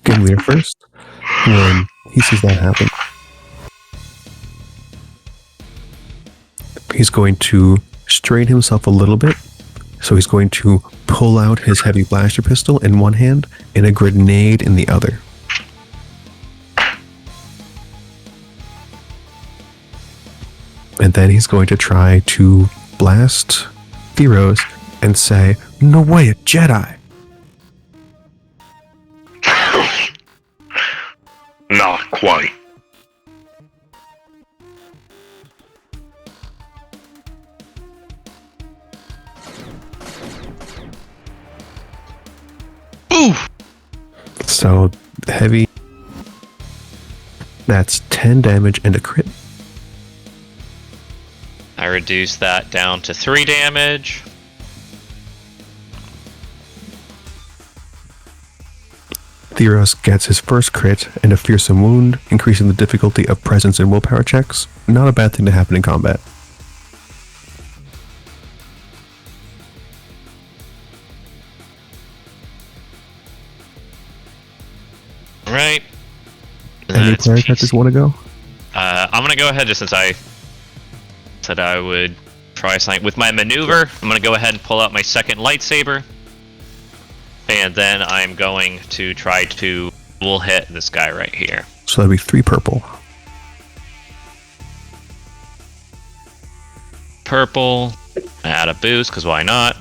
Gang leader first. When he sees that happen, he's going to strain himself a little bit. So he's going to pull out his heavy blaster pistol in one hand and a grenade in the other. And then he's going to try to blast Theros and say, "No way, a Jedi!" Not quite. Oof! So heavy. That's 10 damage and a crit. I reduce that down to 3 damage. Theros gets his first crit and a fearsome wound, increasing the difficulty of presence and willpower checks. Not a bad thing to happen in combat. Right. Any player characters want to go? I'm gonna go ahead just since I said I would try something with my maneuver. I'm gonna go ahead and pull out my second lightsaber, and then I'm going to try to dual hit this guy right here. So that'd be 3 purple. Purple. Add a boost because why not?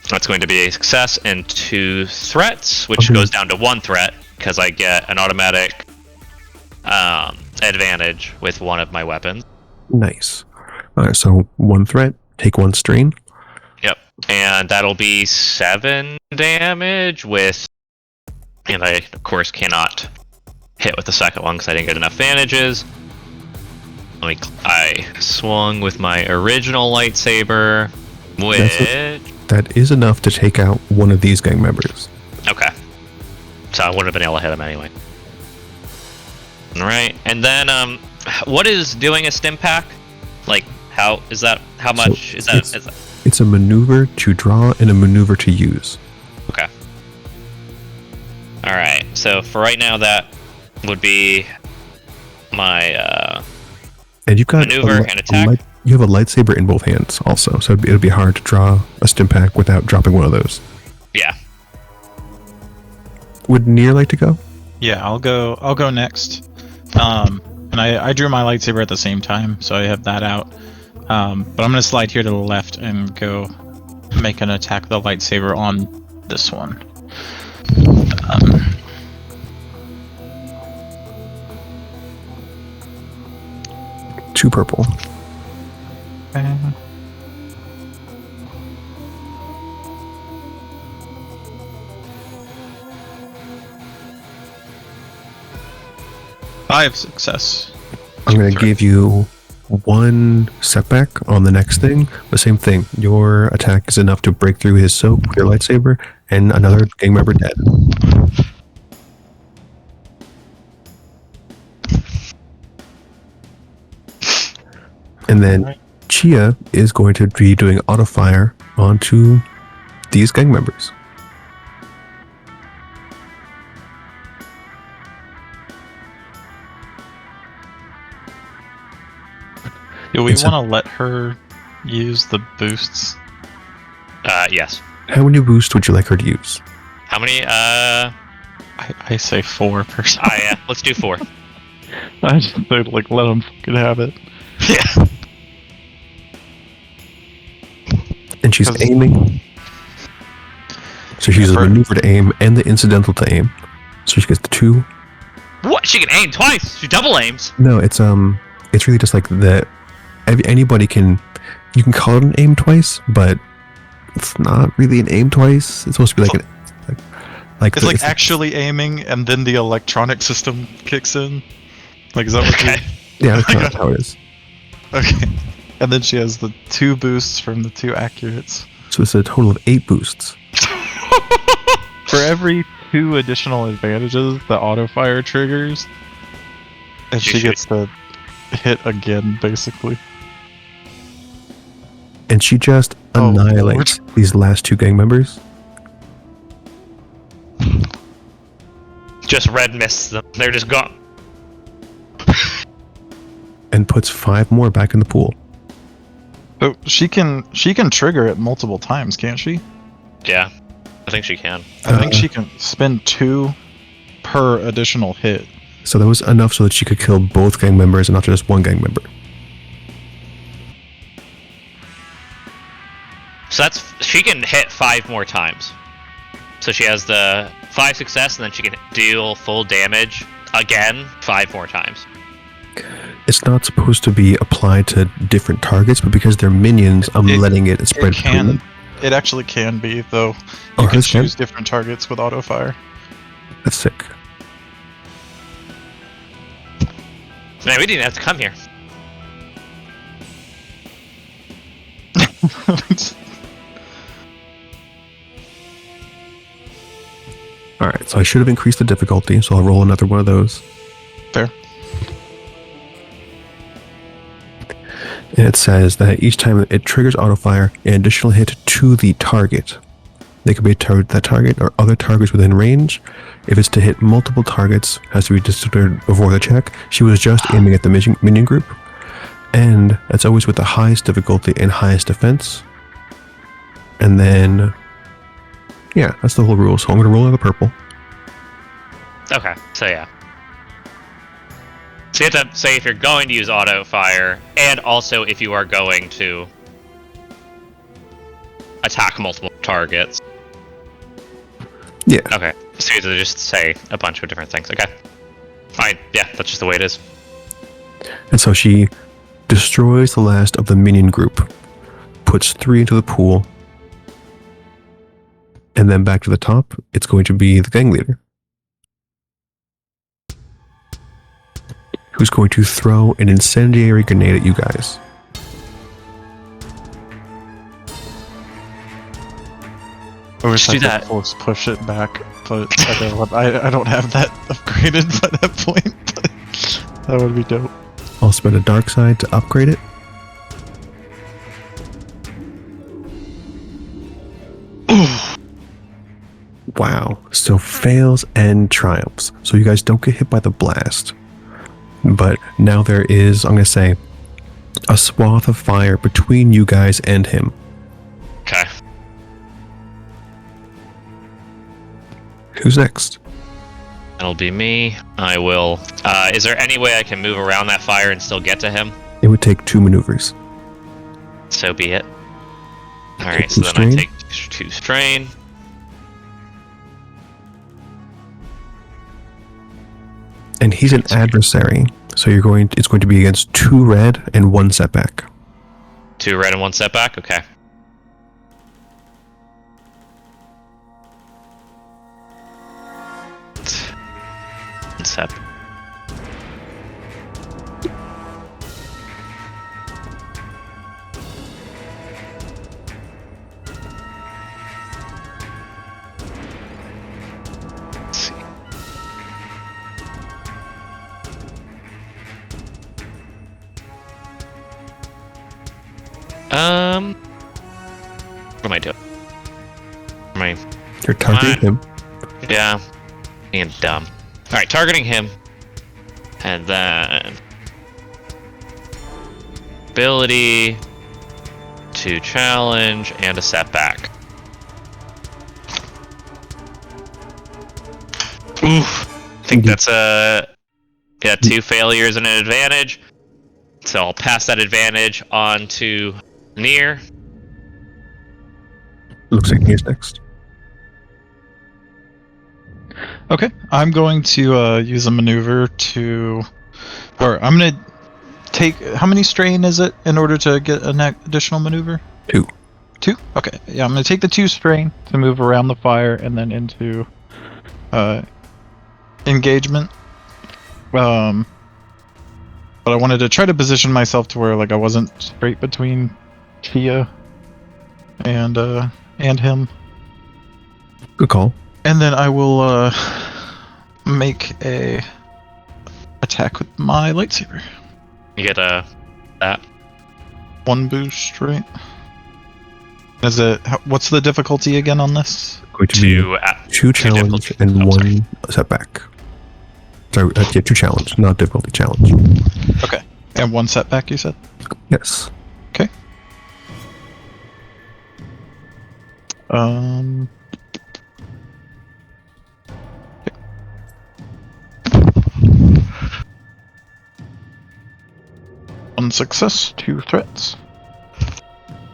That's going to be a success and 2 threats, which goes down to 1 threat because I get an automatic advantage with one of my weapons. Nice. Alright, so 1 threat, take 1 strain. Yep, and that'll be 7 damage with And I, of course, cannot hit with the second one because I didn't get enough advantages. I swung with my original lightsaber, which... That is enough to take out one of these gang members. Okay. So I wouldn't have been able to hit him anyway. Alright, and then, what is doing a stim pack? Like, how is that, how much is that? It's a maneuver to draw and a maneuver to use. Okay. Alright, so for right now, that would be my, and you've got maneuver and attack. You have a lightsaber in both hands also, so it'd be hard to draw a stim pack without dropping one of those. Yeah. Would Nir like to go? Yeah, I'll go next. And I drew my lightsaber at the same time, so I have that out. But I'm gonna slide here to the left and go make an attack with the lightsaber on this one. 2 purple. Five success. I'm going to give you 1 setback on the next thing. The same thing. Your attack is enough to break through his soak with your lightsaber, and another gang member dead. And then Chia is going to be doing auto fire onto these gang members. Do we want to let her use the boosts? Yes. How many boosts would you like her to use? How many, I say 4 personally. yeah, let's do 4. I just say, like, let them fucking have it. Yeah. And she's aiming. So she uses a maneuver to aim and the incidental to aim. So she gets the 2. What? She can aim twice! She double aims! No, it's really just like the... Anybody can... You can call it an aim twice, but it's not really an aim twice. It's supposed to be like an... It's like actually aiming, and then the electronic system kicks in. Like, is that what Okay. Yeah, that's kind of how it is. Okay. And then she has the 2 boosts from the 2 accurates. So it's a total of 8 boosts. For every 2 additional advantages the auto fire triggers, and she gets to hit again, basically. And she just annihilates these last 2 gang members. Just red mists them. They're just gone. And puts 5 more back in the pool. So she can trigger it multiple times, can't she? Yeah, I think she can. I think she can spend 2 per additional hit. So that was enough so that she could kill both gang members and not just one gang member. So she can hit 5 more times. So she has the 5 success, and then she can deal full damage again 5 more times. It's not supposed to be applied to different targets, but because they're minions, I'm letting it spread between them. It actually can be, though. Oh, You can choose different targets with auto fire. That's sick. Man, we didn't have to come here. Alright, so I should have increased the difficulty, so I'll roll another one of those. Fair. And it says that each time it triggers autofire, an additional hit to the target. They could be that target or other targets within range. If it's to hit multiple targets, has to be discovered before the check. She was just aiming at the minion group. And that's always with the highest difficulty and highest defense. And then... yeah, that's the whole rule. So I'm going to roll another purple. Okay, so yeah. So you have to say if you're going to use auto fire, and also if you are going to attack multiple targets. Yeah. Okay, so you have to just say a bunch of different things. Okay. Fine, yeah, that's just the way it is. And so she destroys the last of the minion group, puts 3 into the pool, and then back to the top, it's going to be the gang leader. who's going to throw an incendiary grenade at you guys. I wish Just do I could that. force push it back, but I don't have that upgraded by that point. But that would be dope. I'll spend a dark side to upgrade it. Wow. So fails and triumphs. So you guys don't get hit by the blast. But now there is, I'm going to say, a swath of fire between you guys and him. Okay. Who's next? That'll be me. I will. Is there any way I can move around that fire and still get to him? It would take 2 maneuvers. So be it. Alright, Take so 2 then strain. I take 2 strain. And he's an adversary. So it's going to be against 2 red and 1 setback. 2 red and 1 setback? Okay. Sep. Let's see. What am I doing? Am I? You're targeting him. Yeah. Being dumb. Alright, targeting him. And then ability to challenge and a setback. Oof. I think that's a 2 failures and an advantage. So I'll pass that advantage on to Nir. Looks like he's next. Okay, I'm going to use a maneuver to, or I'm going to take, how many strain is it in order to get an additional maneuver? 2. 2? Okay, yeah, I'm going to take the 2 strain to move around the fire and then into engagement. But I wanted to try to position myself to where like I wasn't straight between Chia and him. Good call. And then I will make a attack with my lightsaber. You get that. 1 boost, right? Is it? What's the difficulty again on this? Going to be 2 challenge difficulty. and I'm sorry. 1 setback. Sorry, 2 challenge, not difficulty challenge. Okay. And 1 setback, you said? Yes. Okay. One success, 2 threats.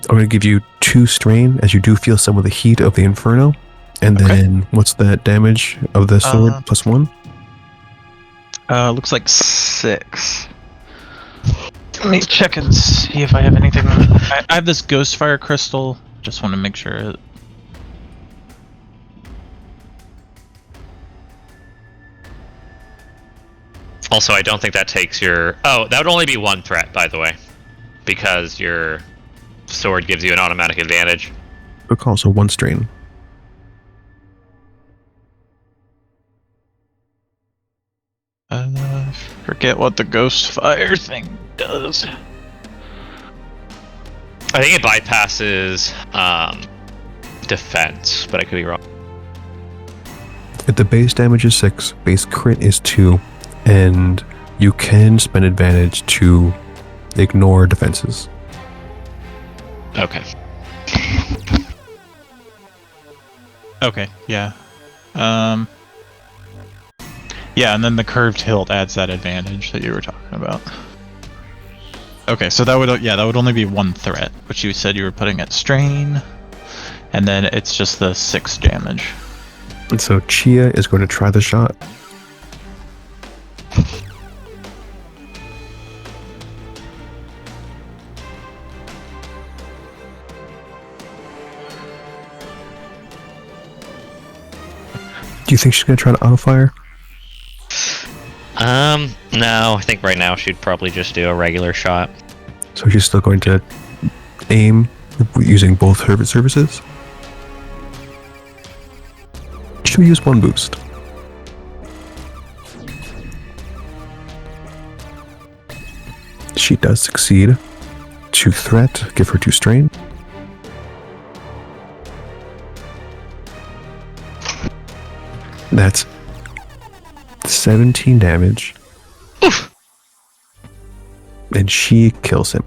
I'm going to give you 2 strain as you do feel some of the heat of the inferno. And then what's the damage of the sword? Plus 1? Looks like 6. Let me check and see if I have anything. I have this ghost fire crystal. Just want to make sure. Also, I don't think that takes your... Oh, that would only be 1 threat, by the way. Because your sword gives you an automatic advantage. Good call, so 1 strain. Forget what the ghost fire thing does. I think it bypasses defense, but I could be wrong. If the base damage is 6, base crit is 2, and you can spend advantage to ignore defenses. Okay. Okay, yeah. Yeah, and then the curved hilt adds that advantage that you were talking about. Okay, so that would only be 1 threat, which you said you were putting at strain, and then it's just the 6 damage. And so Chia is going to try the shot. Do you think she's going to try to auto fire? No, I think right now she'd probably just do a regular shot. So she's still going to aim using both her services. Should we use one boost? She does succeed. 2 threat, give her 2 strain. That's 17 damage. Oof. And she kills him.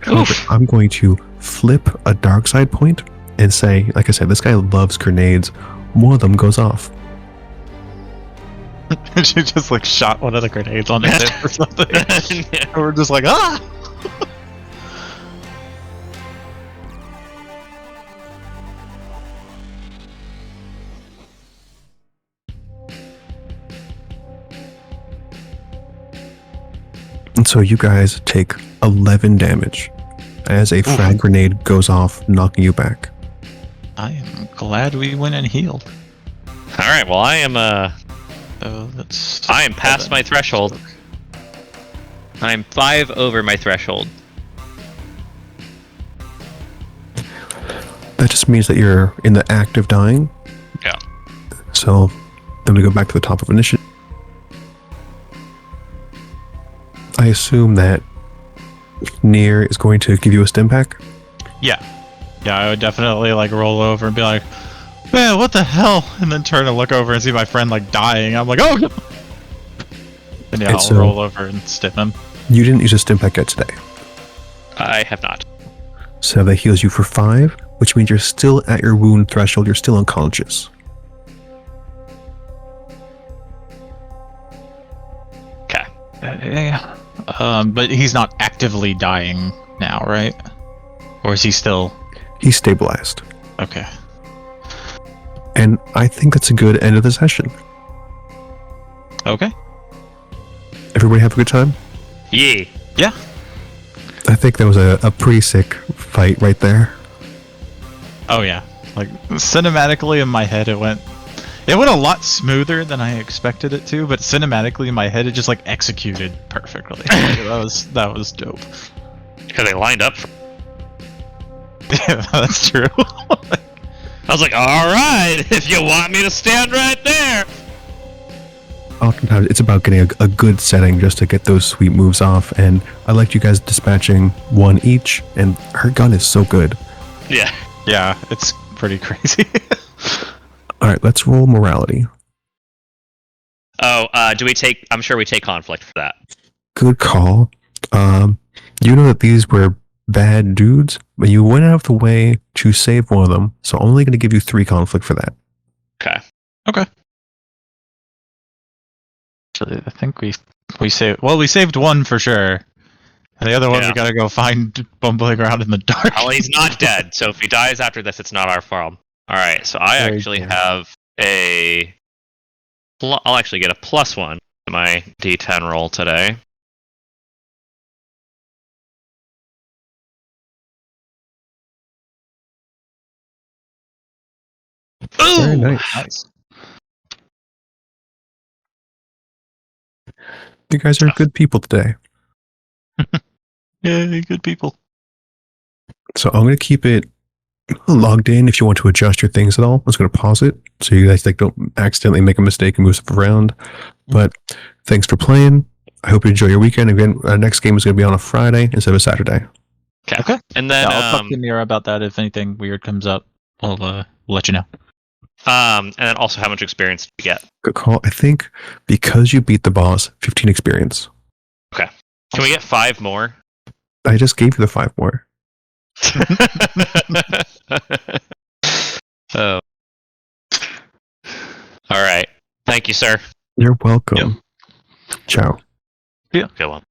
However, I'm going to flip a dark side point and say, like I said, this guy loves grenades. One of them goes off. She just like shot one of the grenades on his hip or something. And we're just like, ah! And so you guys take 11 damage as a frag grenade goes off, knocking you back. I am glad we went and healed. All right. Well, I am That's I am past my threshold. I am 5 over my threshold. That just means that you're in the act of dying. Yeah. So then we go back to the top of initiative. I assume that Nir is going to give you a stim pack. Yeah, I would definitely like roll over and be like, man, what the hell? And then turn and look over and see my friend like dying. I'm like, oh no! And yeah, And I'll so- roll over and stim him. You didn't use a stim pack yet today. I have not. So that heals you for 5, which means you're still at your wound threshold. You're still unconscious. Okay. Yeah. But he's not actively dying now, right? Or is he still? He's stabilized. Okay. And I think that's a good end of the session. Okay. Everybody have a good time? Yeah. Yeah. I think that was a pretty sick fight right there. Oh yeah. Like cinematically in my head, it went a lot smoother than I expected it to. But cinematically in my head, it just like executed perfectly. Like, that was dope. Because they lined up. Yeah, that's true. I was like, all right, if you want me to stand right there. Oftentimes it's about getting a good setting just to get those sweet moves off, and I liked you guys dispatching one each, and her gun is so good. Yeah. Yeah, it's pretty crazy. Alright, let's roll morality. Oh, do we take? I'm sure we take conflict for that. Good call. You know that these were bad dudes, but you went out of the way to save one of them, so I'm only going to give you 3 conflict for that. Okay. Okay. Actually, I think we saved. Well, we saved one for sure. And the other one Yeah. we gotta go find bumbling around in the dark. Well, he's not dead, so if he dies after this, it's not our fault. All right. So I Very actually good. have a. I'll actually get a +1 to my D10 roll today. Very Ooh! nice. You guys are good people today. Yay, good people. So I'm going to keep it logged in. If you want to adjust your things at all, I'm just going to pause it so you guys don't accidentally make a mistake and move stuff around. But thanks for playing. I hope you enjoy your weekend. Again, our next game is going to be on a Friday instead of a Saturday. Okay. And then, Yeah, I'll talk to Mira about that if anything weird comes up. I'll let you know. and then also how much experience do you get? Good call. I think because you beat the boss, 15 experience. Can we get 5 more? I just gave you the 5 more. Oh. All right. Thank you, sir. You're welcome. Ciao. Good one.